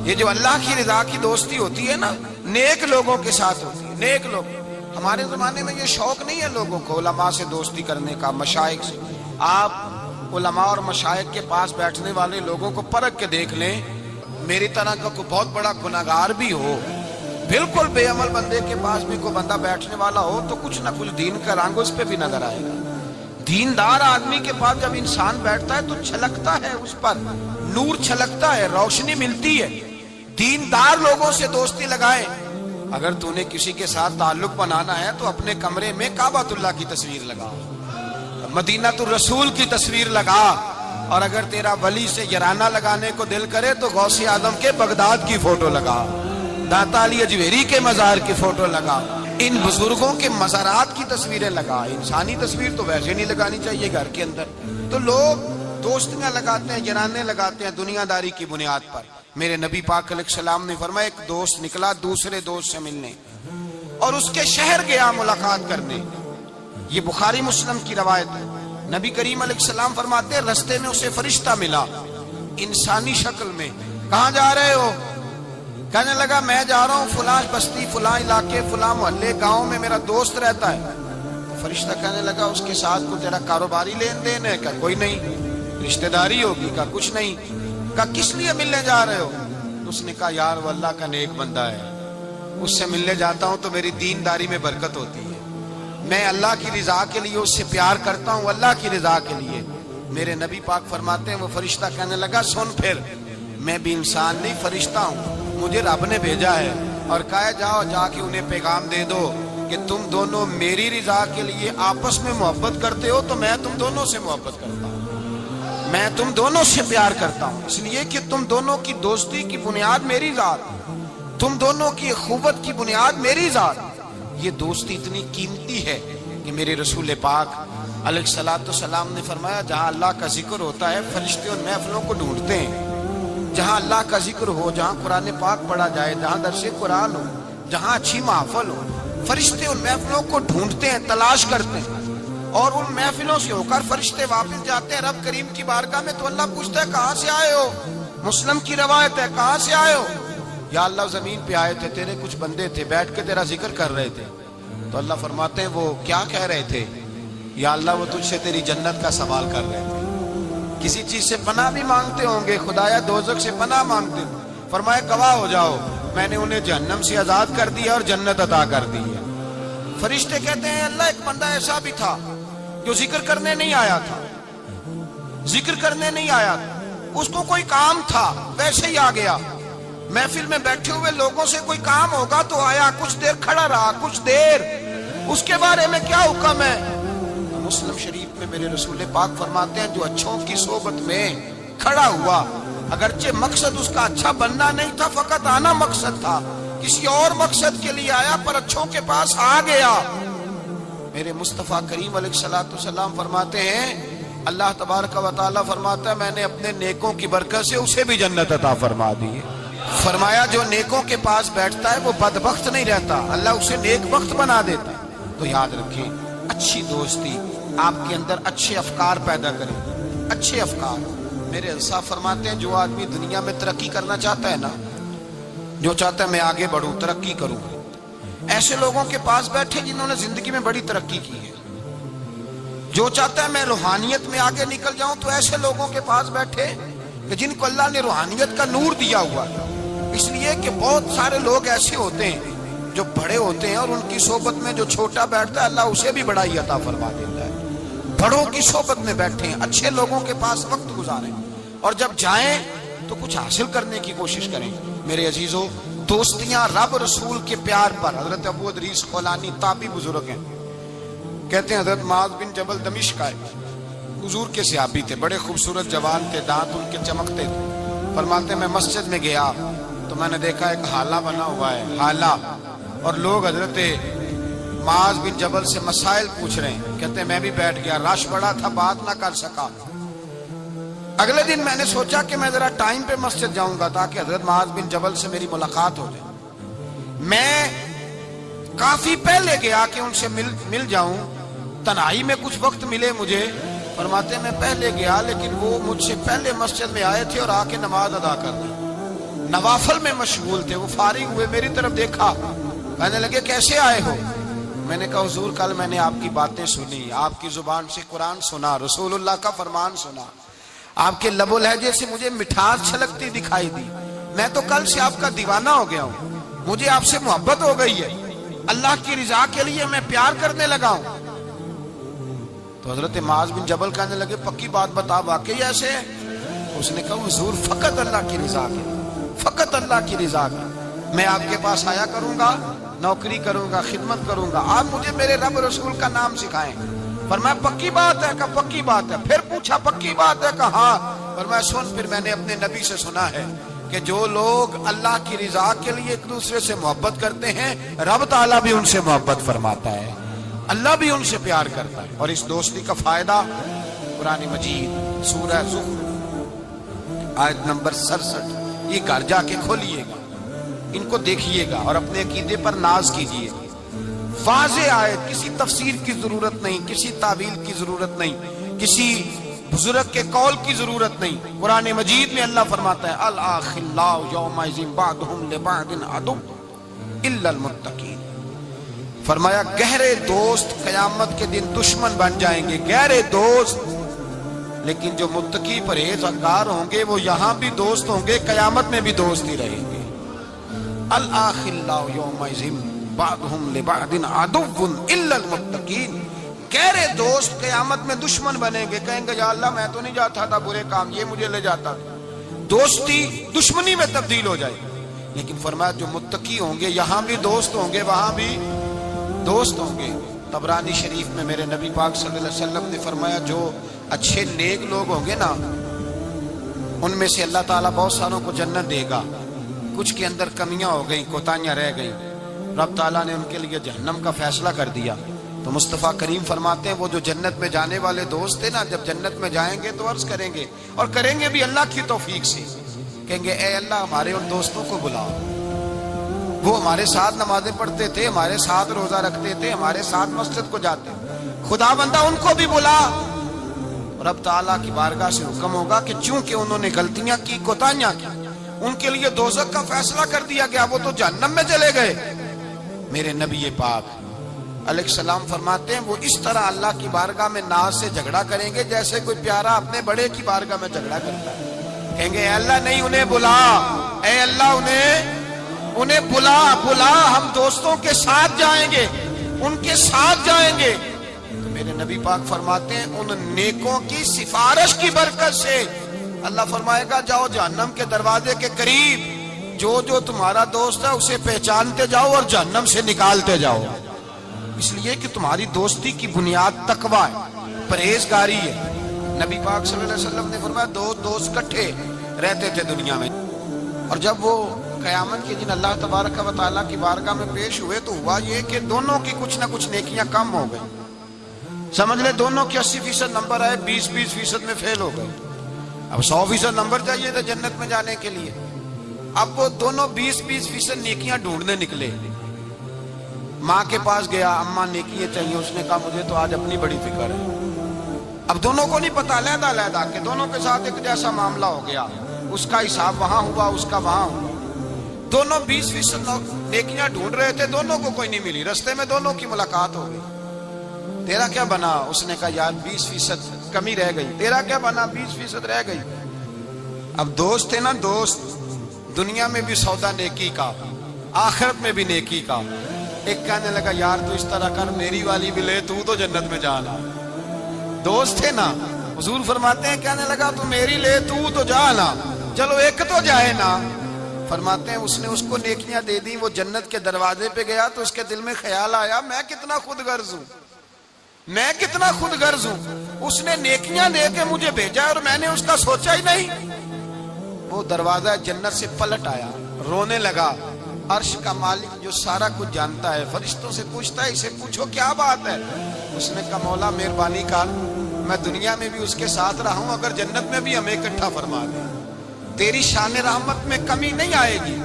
یہ جو اللہ کی رضا کی دوستی ہوتی ہے نا نیک لوگوں کے ساتھ ہوتی ہے. نیک لوگ. ہمارے زمانے میں یہ شوق نہیں ہے لوگوں کو علماء سے دوستی کرنے کا، مشائخ سے. آپ علماء اور مشائخ کے پاس بیٹھنے والے لوگوں کو پرکھ کے دیکھ لیں. میری طرح کا کوئی بہت بڑا گناہگار بھی ہو، بالکل بے عمل بندے کے پاس بھی کوئی بندہ بیٹھنے والا ہو تو کچھ نہ کچھ دین کا رنگ اس پہ بھی نظر آئے گا. دیندار آدمی کے پاس جب انسان بیٹھتا ہے تو چھلکتا ہے، اس پر نور چھلکتا ہے، روشنی ملتی ہے. دیندار لوگوں سے دوستی لگائے. اگر تو نے کسی کے ساتھ تعلق بنانا ہے تو اپنے کمرے میں کعبۃ اللہ کی تصویر لگا، مدینہ الرسول کی تصویر لگا. اور اگر تیرا ولی سے یارانہ لگانے کو دل کرے تو غوث اعظم کے بغداد کی فوٹو لگا، داتا علی اجویری کے مزار کی فوٹو لگا، ان بزرگوں کے مزارات کی تصویریں لگا. انسانی تصویر تو ویسے نہیں لگانی چاہیے گھر کے اندر. تو لوگ دوستیاں لگاتے ہیں، یارانے لگاتے ہیں دنیا داری کی بنیاد پر. میرے نبی پاک علیہ السلام نے فرمایا ایک دوست نکلا دوسرے دوست سے ملنے اور اس کے شہر گیا ملاقات کرنے. یہ بخاری مسلم کی روایت ہے. نبی کریم علیہ السلام فرماتے ہیں رستے میں اسے فرشتہ ملا انسانی شکل میں. کہاں جا رہے ہو؟ کہنے لگا میں جا رہا ہوں فلاں بستی، فلاں علاقے، فلاں محلے، گاؤں میں میرا دوست رہتا ہے. فرشتہ کہنے لگا اس کے ساتھ کو تیرا کاروباری لین دین ہے؟ کہا کوئی نہیں. رشتہ داری ہوگی؟ کہا کچھ نہیں. کہا کس لیے ملنے جا رہے ہو؟ اس نے کہا یار وہ اللہ کا نیک بندہ ہے، اس سے ملنے جاتا ہوں تو میری دینداری میں برکت ہوتی ہے، میں اللہ کی رضا کے لیے اس سے پیار کرتا ہوں، اللہ کی رضا کے لیے. میرے نبی پاک فرماتے ہیں وہ فرشتہ کہنے لگا سن پھر میں بھی انسان نہیں فرشتہ ہوں، مجھے رب نے بھیجا ہے اور کہا جاؤ جا کے انہیں پیغام دے دو کہ تم دونوں میری رضا کے لیے آپس میں محبت کرتے ہو تو میں تم دونوں سے محبت کرتا ہوں، میں تم دونوں سے پیار کرتا ہوں، اس لیے کہ تم دونوں کی دوستی کی بنیاد میری ذات، تم دونوں کی اخوت کی بنیاد میری ذات۔ یہ دوستی اتنی قیمتی ہے کہ میرے رسول پاک علیہ الصلوۃ والسلام نے فرمایا جہاں اللہ کا ذکر ہوتا ہے فرشتے ان محفلوں کو ڈھونڈتے ہیں، جہاں اللہ کا ذکر ہو، جہاں قرآن پاک پڑھا جائے، جہاں درس قرآن ہو، جہاں اچھی محفل ہو، فرشتے ان محفلوں کو ڈھونڈتے ہیں، تلاش کرتے ہیں، اور ان محفلوں سے ہو کر فرشتے واپس جاتے ہیں رب کریم کی بارگاہ میں تو اللہ پوچھتا ہے کہاں سے آئے ہو؟ مسلم کی روایت ہے کہاں سے آئے ہو؟ یا اللہ زمین پہ آئے تھے، تیرے کچھ بندے تھے بیٹھ کے تیرا ذکر کر رہے تھے، تو اللہ فرماتے ہیں وہ کیا کہہ رہے تھے؟ یا اللہ وہ تجھ سے تیری جنت کا سوال کر رہے تھے، کسی چیز سے پناہ بھی مانگتے ہوں گے، خدایا دوزخ سے پناہ مانگتے ہیں، فرمایا گواہ ہو جاؤ میں نے انہیں جہنم سے آزاد کر دیا اور جنت عطا کر دی ہے۔ فرشتے کہتے ہیں اللہ ایک بندہ ایسا بھی تھا جو ذکر کرنے نہیں آیا تھا، ذکر کرنے نہیں آیا تھا، اس کو کوئی کام تھا ویسے ہی آ گیا، محفل میں بیٹھے ہوئے لوگوں سے کوئی کام ہوگا تو آیا، کچھ دیر کھڑا رہا، کچھ دیر، اس کے بارے میں کیا حکم ہے؟ مسلم شریف میں میرے رسول پاک فرماتے ہیں جو اچھوں کی صحبت میں کھڑا ہوا، اگرچہ مقصد اس کا اچھا بننا نہیں تھا، فقط آنا مقصد تھا، کسی اور مقصد کے لیے آیا پر اچھوں کے پاس آ گیا۔ میرے مصطفیٰ کریم علیہ الصلوۃ والسلام فرماتے ہیں اللہ تبارک و تعالیٰ فرماتا ہے میں نے اپنے نیکوں کی برکت سے اسے بھی جنت عطا فرما دی ہے۔ فرمایا جو نیکوں کے پاس بیٹھتا ہے وہ بدبخت نہیں رہتا، اللہ اسے نیک بخت بنا دیتا ہے۔ تو یاد رکھیں اچھی دوستی آپ کے اندر اچھے افکار پیدا کرے، اچھے افکار۔ میرے انصاف فرماتے ہیں جو آدمی دنیا میں ترقی کرنا چاہتا ہے نا، جو چاہتا ہے میں آگے بڑھوں ترقی کروں، ایسے لوگوں کے پاس بیٹھے جنہوں نے زندگی میں بڑی ترقی کی ہے۔ جو چاہتا ہے میں روحانیت میں آگے نکل جاؤں تو ایسے لوگوں کے پاس بیٹھے کہ جن کو اللہ نے روحانیت کا نور دیا ہوا ہے۔ اس لیے کہ بہت سارے لوگ ایسے ہوتے ہیں جو بڑے ہوتے ہیں اور ان کی صحبت میں جو چھوٹا بیٹھتا ہے اللہ اسے بھی بڑائی عطا فرما دیتا ہے۔ بڑوں کی صحبت میں بیٹھیں، اچھے لوگوں کے پاس وقت گزاریں، اور جب جائیں تو کچھ حاصل کرنے کی کوشش کریں۔ میرے عزیزو دوستیاں رب رسول کے پیار پر، حضرت ابو ادریس خولانی تابعی بزرگ ہیں، کہتے ہیں حضرت معاذ بن جبل دمشق آئے، حضور کے صحابی تھے، بڑے خوبصورت جوان تھے، دانت ان کے چمکتے تھے۔ فرماتے ہیں میں مسجد میں گیا تو میں نے دیکھا ایک حالہ بنا ہوا ہے، حالہ، اور لوگ حضرت معاذ بن جبل سے مسائل پوچھ رہے ہیں۔ کہتے ہیں میں بھی بیٹھ گیا، رش بڑا تھا بات نہ کر سکا۔ اگلے دن میں نے سوچا کہ میں ذرا ٹائم پہ مسجد جاؤں گا تاکہ حضرت معاذ بن جبل سے میری ملاقات ہو جائے۔ میں کافی پہلے گیا کہ ان سے مل جاؤں، تنہائی میں کچھ وقت ملے مجھے۔ فرماتے ہیں میں پہلے گیا لیکن وہ مجھ سے پہلے مسجد میں آئے تھے اور آ کے نماز ادا کر دی، نوافل میں مشغول تھے۔ وہ فارغ ہوئے میری طرف دیکھا، کہنے لگے کیسے آئے ہو؟ میں نے کہا حضور کل میں نے آپ کی باتیں سنی، آپ کی زبان سے قرآن سنا، رسول اللہ کا فرمان سنا، آپ کے لب و لہجے سے مجھے مٹھاس چھلکتی دکھائی دی، میں تو کل سے آپ کا دیوانہ ہو گیا ہوں، مجھے آپ سے محبت ہو گئی ہے، اللہ کی رضا کے لیے میں پیار کرنے لگا ہوں۔ تو حضرت معاذ بن جبل کہنے لگے پکی بات بتا واقعی ایسے ہے؟ اس نے کہا حضور فقط اللہ کی رضا کے، فقط اللہ کی رضا کے میں آپ کے پاس آیا کروں گا، نوکری کروں گا، خدمت کروں گا، آپ مجھے میرے رب رسول کا نام سکھائیں۔ فرمایا پکی بات ہے؟ کہا پکی بات ہے۔ پھر پوچھا پکی بات ہے؟ کہا ہاں۔ فرمایا سن پھر میں نے اپنے نبی سے سنا ہے کہ جو لوگ اللہ کی رضا کے لیے ایک دوسرے سے محبت کرتے ہیں رب تعالیٰ بھی ان سے محبت فرماتا ہے، اللہ بھی ان سے پیار کرتا ہے۔ اور اس دوستی کا فائدہ قرآن مجید سورہ زخرف آیت نمبر 67 یہ گھر جا کے کھولیے گا، ان کو دیکھیے گا اور اپنے عقیدے پر ناز کیجیے گا۔ واضح آیت، کسی تفسیر کی ضرورت نہیں، کسی تعویل کی ضرورت نہیں، کسی بزرگ کے قول کی ضرورت نہیں۔ قرآن مجید میں اللہ فرماتا ہے الاخلاء یومئذ بعضهم لبعض عدو الا المتقین۔ فرمایا گہرے دوست قیامت کے دن دشمن بن جائیں گے، گہرے دوست، لیکن جو متقی پرہیزگار ہوں گے وہ یہاں بھی دوست ہوں گے، قیامت میں بھی دوست ہی رہیں گے۔ الاخلاء یومئذ بعضهم لبعض عدو الا المتقین، گہرے دوست قیامت میں دشمن بنیں گے، کہیں گے یا اللہ میں تو نہیں جاتا تھا برے کام، یہ مجھے لے جاتا تھا۔ دوستی دشمنی میں تبدیل ہو جائے، لیکن فرمایا جو متقی ہوں گے یہاں بھی دوست ہوں گے وہاں بھی دوست ہوں گے۔ طبرانی شریف میں میرے نبی پاک صلی اللہ علیہ وسلم نے فرمایا جو اچھے نیک لوگ ہوں گے نا ان میں سے اللہ تعالیٰ بہت ساروں کو جنت دے گا، کچھ کے اندر کمیاں ہو گئیں، کوتاہیاں رہ گئیں، رب تعالیٰ نے ان کے لیے جہنم کا فیصلہ کر دیا۔ تو مصطفیٰ کریم فرماتے ہیں وہ جو جنت میں جانے والے دوست تھے نا، جب جنت میں جائیں گے تو عرض کریں گے، اور کریں گے بھی اللہ کی توفیق سے، کہیں گے اے اللہ ہمارے ان دوستوں کو بلاؤ، وہ ہمارے ساتھ نمازیں پڑھتے تھے، ہمارے ساتھ روزہ رکھتے تھے، ہمارے ساتھ مسجد کو جاتے، خدا بندہ ان کو بھی بلا۔ رب تعالیٰ کی بارگاہ سے حکم ہوگا کہ چونکہ انہوں نے غلطیاں کی، کوتاہیاں کی، ان کے لیے دوزخ کا فیصلہ کر دیا گیا، وہ تو جہنم میں چلے گئے۔ میرے نبی پاک علیہ السلام فرماتے ہیں وہ اس طرح اللہ کی بارگاہ میں ناز سے جھگڑا کریں گے جیسے کوئی پیارا اپنے بڑے کی بارگاہ میں جھگڑا کرتا ہے، کہیں گے اے اللہ نہیں انہیں بلا، اے اللہ انہیں بلا، ہم دوستوں کے ساتھ جائیں گے، ان کے ساتھ جائیں گے۔ تو میرے نبی پاک فرماتے ہیں ان نیکوں کی سفارش کی برکت سے اللہ فرمائے گا جاؤ جہنم کے دروازے کے قریب جو تمہارا دوست ہے اسے پہچانتے جاؤ اور جہنم سے نکالتے جاؤ، اس لیے کہ تمہاری دوستی کی بنیاد تقوی ہے، پرہیزگاری ہے۔ نبی پاک صلی اللہ علیہ وسلم نے فرمایا دو دوست کٹھے رہتے تھے دنیا میں، اور جب وہ قیامت کے دن اللہ تبارک و تعالیٰ کی بارگاہ میں پیش ہوئے تو ہوا یہ کہ دونوں کی کچھ نہ کچھ نیکیاں کم ہو گئی، سمجھ لے دونوں کے 80% نمبر آئے، 20% میں فیل ہو گئے۔ اب 100% نمبر چاہیے تھا جنت میں جانے کے لیے، اب وہ دونوں 20% نیکیاں ڈھونڈنے نکلے۔ ماں کے پاس گیا، اماں نیکیاں چاہیے، اس نے کہا مجھے تو آج اپنی بڑی فکر ہے۔ اب دونوں کو نہیں پتا، علیحدہ کہ دونوں کے ساتھ ایک جیسا معاملہ ہو گیا، اس کا حساب وہاں ہوا، اس کا وہاں ہوا، دونوں 20% نیکیاں ڈھونڈ رہے تھے، دونوں کو کوئی نہیں ملی، رستے میں دونوں کی ملاقات ہو گئی۔ تیرا کیا بنا؟ اس نے کہا یار 20% کمی رہ گئی۔ تیرا کیا بنا؟ 20% رہ گئی۔ اب دوست تھے نا، دوست دنیا میں بھی سودا نیکی کا، آخرت میں بھی نیکی کا۔ ایک کہنے لگا یار تو اس طرح کر میری والی بھی لے، تو جنت میں جانا۔ دوست تھے نا، حضور فرماتے ہیں کہنے لگا تو میری لے، تو جانا، چلو ایک تو جائے نا۔ فرماتے ہیں اس نے اس کو نیکیاں دے دی، وہ جنت کے دروازے پہ گیا تو اس کے دل میں خیال آیا میں کتنا خود غرض ہوں، میں کتنا خود غرض ہوں، اس نے نیکیاں دے کے مجھے بھیجا اور میں نے اس کا سوچا ہی نہیں۔ وہ دروازہ جنت سے پلٹ آیا، رونے لگا۔ عرش کا مالک جو سارا کچھ جانتا ہے فرشتوں سے پوچھتا ہے اسے پوچھو کیا بات ہے؟ اس نے کہا مولا مہربانی کر، میں دنیا میں بھی اس کے ساتھ رہا ہوں، اگر جنت میں بھی ہمیں اکٹھا فرما دے، تیری شان رحمت میں کمی نہیں آئے گی۔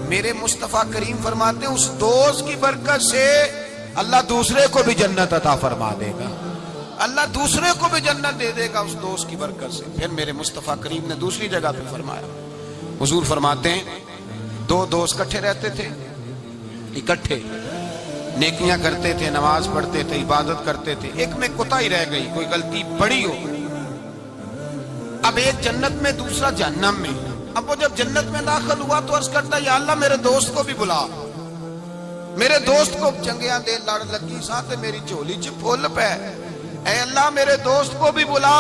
میرے مصطفیٰ کریم فرماتے ہیں اس دوست کی برکت سے اللہ دوسرے کو بھی جنت عطا فرما دے گا، اللہ دوسرے کو بھی جنت دے دے گا اس دوست کی برکت سے۔ پھر میرے مصطفیٰ کریم نے دوسری جگہ پہ فرمایا، حضور فرماتے ہیں دو دوست کٹھے رہتے تھے، اکٹھے نیکیاں کرتے تھے، نماز پڑھتے تھے، عبادت کرتے تھے، ایک میں کوتاہی رہ گئی، کوئی غلطی بڑی ہو گئی، اب ایک جنت میں دوسرا جہنم میں۔ اب وہ جب جنت میں داخل ہوا تو عرض کرتا یا اللہ میرے دوست کو بھی بلا، میرے دوست کو چنگیاں دے لڑ لگی ساتھ میری چولی چ پھول پہ، اے اللہ میرے دوست کو بھی بلا۔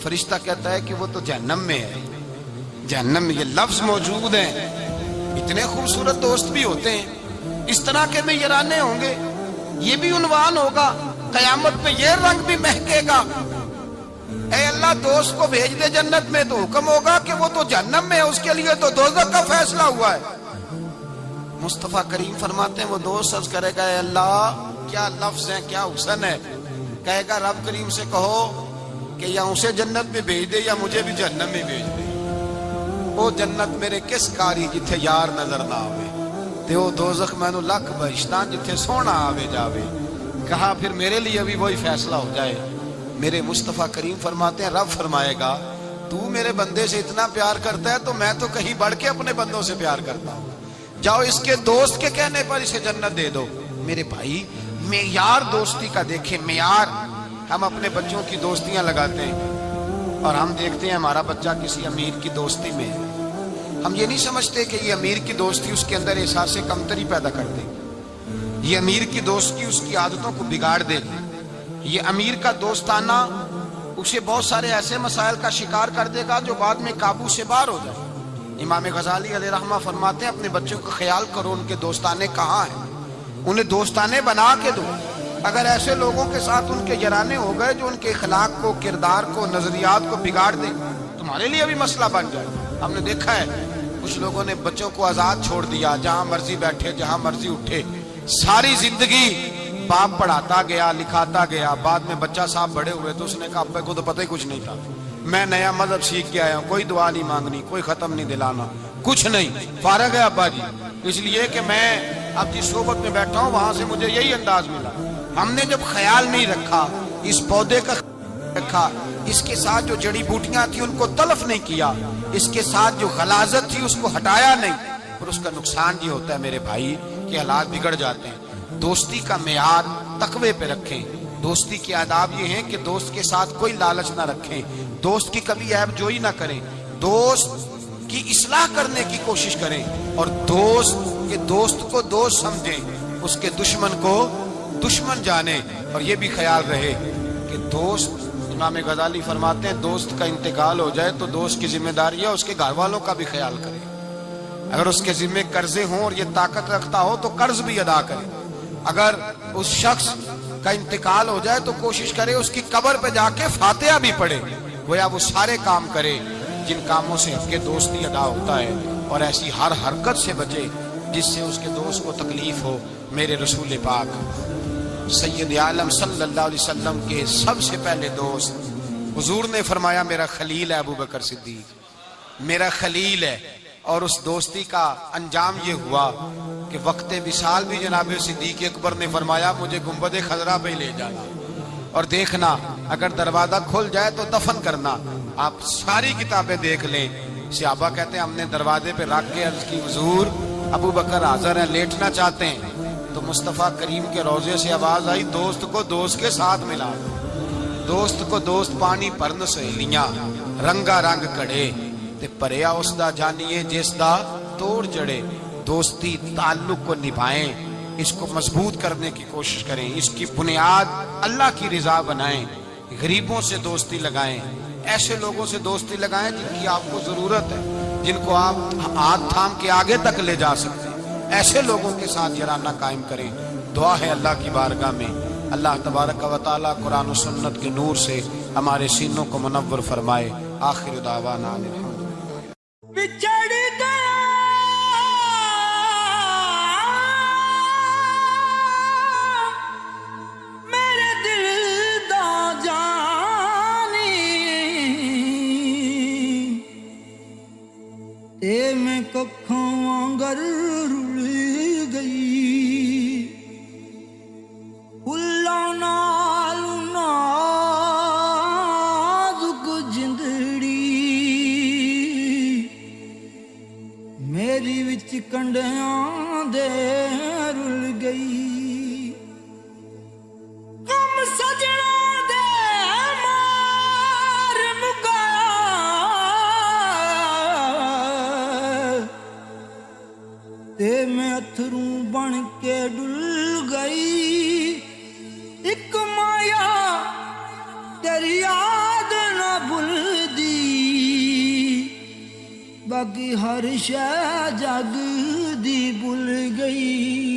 فرشتہ کہتا ہے کہ وہ تو جہنم میں ہے، جہنم میں یہ لفظ موجود ہیں، اتنے خوبصورت دوست بھی ہوتے ہیں، اس طرح کے میں یرانے ہوں گے، یہ بھی عنوان ہوگا، قیامت میں یہ رنگ بھی مہکے گا۔ اے اللہ دوست کو بھیج دے جنت میں، تو حکم ہوگا کہ وہ تو جہنم میں ہے، اس کے لیے تو دوزخ کا فیصلہ ہوا ہے۔ مصطفیٰ کریم فرماتے ہیں وہ دوست عرض کرے گا اے اللہ کیا لفظ ہیں، کیا حسن ہے، کہے گا رب کریم سے کہو کہ یا اسے جنت میں بھیج دے یا مجھے بھی جہنم میں بھیج دے۔ وہ جنت میرے کس کاری جتھے یار نظر نہ آوے، تے وہ دوزخ مینوں لکھ بہشتاں جتھے سونا آوے جاوے۔ کہا پھر میرے لیے بھی وہی فیصلہ ہو جائے۔ میرے مصطفیٰ کریم فرماتے ہیں رب فرمائے گا تو میرے بندے سے اتنا پیار کرتا ہے تو میں تو کہیں بڑھ کے اپنے بندوں سے پیار کرتا ہوں، جاؤ اس کے دوست کے کہنے پر اسے جنت دے دو۔ میرے بھائی معیار دوستی کا دیکھیں، معیار۔ ہم اپنے بچوں کی دوستیاں لگاتے ہیں اور ہم دیکھتے ہیں ہمارا بچہ کسی امیر کی دوستی میں ہے، ہم یہ نہیں سمجھتے کہ یہ امیر کی دوستی اس کے اندر احساس کمتری پیدا کر دے گی، یہ امیر کی دوستی اس کی عادتوں کو بگاڑ دے گی، یہ امیر کا دوستانہ اسے بہت سارے ایسے مسائل کا شکار کر دے گا جو بعد میں قابو سے باہر ہو جائے۔ امام غزالی علیہ رحمہ فرماتے ہیں اپنے بچوں کا خیال کرو ان کے دوستانے کہاں ہیں، انہیں دوستانے بنا کے دو۔ اگر ایسے لوگوں کے ساتھ ان کے یارانے ہو گئے جو ان کے اخلاق کو، کردار کو، نظریات کو بگاڑ دیں، تمہارے لیے بھی مسئلہ بن جائے۔ ہم نے دیکھا ہے کچھ لوگوں نے بچوں کو آزاد چھوڑ دیا، جہاں مرضی بیٹھے، جہاں مرضی اٹھے، ساری زندگی باپ پڑھاتا گیا، لکھاتا گیا، بعد میں بچہ صاحب بڑے ہوئے تو اس نے کہا ابے کو تو پتہ ہی کچھ نہیں تھا، میں نیا مذہب سیکھ کے آیا ہوں، کوئی دعا نہیں مانگنی، کوئی ختم نہیں دلانا، کچھ نہیں، فارغ ہے ابا جی، اس لیے کہ میں اب جس صحبت میں بیٹھا ہوں وہاں سے مجھے یہی انداز ملا۔ ہم نے جب خیال نہیں رکھا، اس پودے کا رکھا، اس کے ساتھ جو جڑی بوٹیاں تھیں ان کو تلف نہیں کیا، اس کے ساتھ جو غلاظت تھی اس کو ہٹایا نہیں، اور اس کا نقصان یہ ہوتا ہے میرے بھائی کہ حالات بگڑ جاتے ہیں۔ دوستی کا معیار تقوی پہ رکھیں، دوستی کے آداب یہ ہیں کہ دوست کے ساتھ کوئی لالچ نہ رکھیں، دوست کی کبھی عیب جوئی نہ کریں، دوست کی اصلاح کرنے کی کوشش کریں، اور دوست کو دوست سمجھیں، اس کے دشمن کو دشمن جانیں۔ اور یہ بھی خیال رہے کہ دوست، امام غزالی فرماتے ہیں دوست کا انتقال ہو جائے تو دوست کی ذمہ داری ہے اس کے گھر والوں کا بھی خیال کرے، اگر اس کے ذمہ قرضے ہوں اور یہ طاقت رکھتا ہو تو قرض بھی ادا کرے، اگر اس شخص کا انتقال ہو جائے تو کوشش کرے اس کی قبر پہ جا کے فاتحہ بھی پڑھے، گویا وہ سارے کام کرے جن کاموں سے حق دوستی ادا ہوتا ہے، اور ایسی ہر حرکت سے بچے جس سے اس کے دوست کو تکلیف ہو۔ میرے رسول پاک سید عالم صلی اللہ علیہ وسلم کے سب سے پہلے دوست، حضور نے فرمایا میرا خلیل ہے ابو بکر صدیق، میرا خلیل ہے، اور اس دوستی کا انجام یہ ہوا کہ وقت وصال بھی جناب صدیق اکبر نے فرمایا مجھے گنبد خضرا پہ لے جانا، اور دیکھنا اگر دروازہ کھل جائے تو دفن کرنا۔ آپ ساری کتابیں دیکھ لیں، صحابہ کہتے ہیں ہم نے دروازے پہ رکھ کے عرض کی حضور ابو بکر حاضر ہیں، لیٹنا چاہتے ہیں، تو مصطفیٰ کریم کے روضے سے آواز آئی دوست کو دوست کے ساتھ ملا دو، دوست کو دوست پانی پرن سہیلیاں، رنگا رنگ کڑے تے پریا اس دا جانیے جس دا توڑ جڑے۔ دوستی تعلق کو نبھائیں، اس کو مضبوط کرنے کی کوشش کریں، اس کی بنیاد اللہ کی رضا بنائیں، غریبوں سے دوستی لگائیں، ایسے لوگوں سے دوستی لگائیں جن کی آپ کو ضرورت ہے، جن کو آپ ہاتھ تھام کے آگے تک لے جا سکتے ہیں، ایسے لوگوں کے ساتھ یارانہ قائم کریں۔ دعا ہے اللہ کی بارگاہ میں اللہ تبارک و تعالی قرآن و سنت کے نور سے ہمارے سینوں کو منور فرمائے۔ آخر دعوانا الحمدللہ۔ بچڑ گیا میرے دل دا جانی، تے میں ککھاں وانگر رل گئی، پھلاں نال نازک جندڑی میری وچ کنڈیاں دے رل گئی، غم سجنا دے مار مکا تے میں اتھروں بن کے ڈل گئی، ایک مایا تیری یاد نہ بھلدی، باقی ہر شے جگ دی بھل گئی۔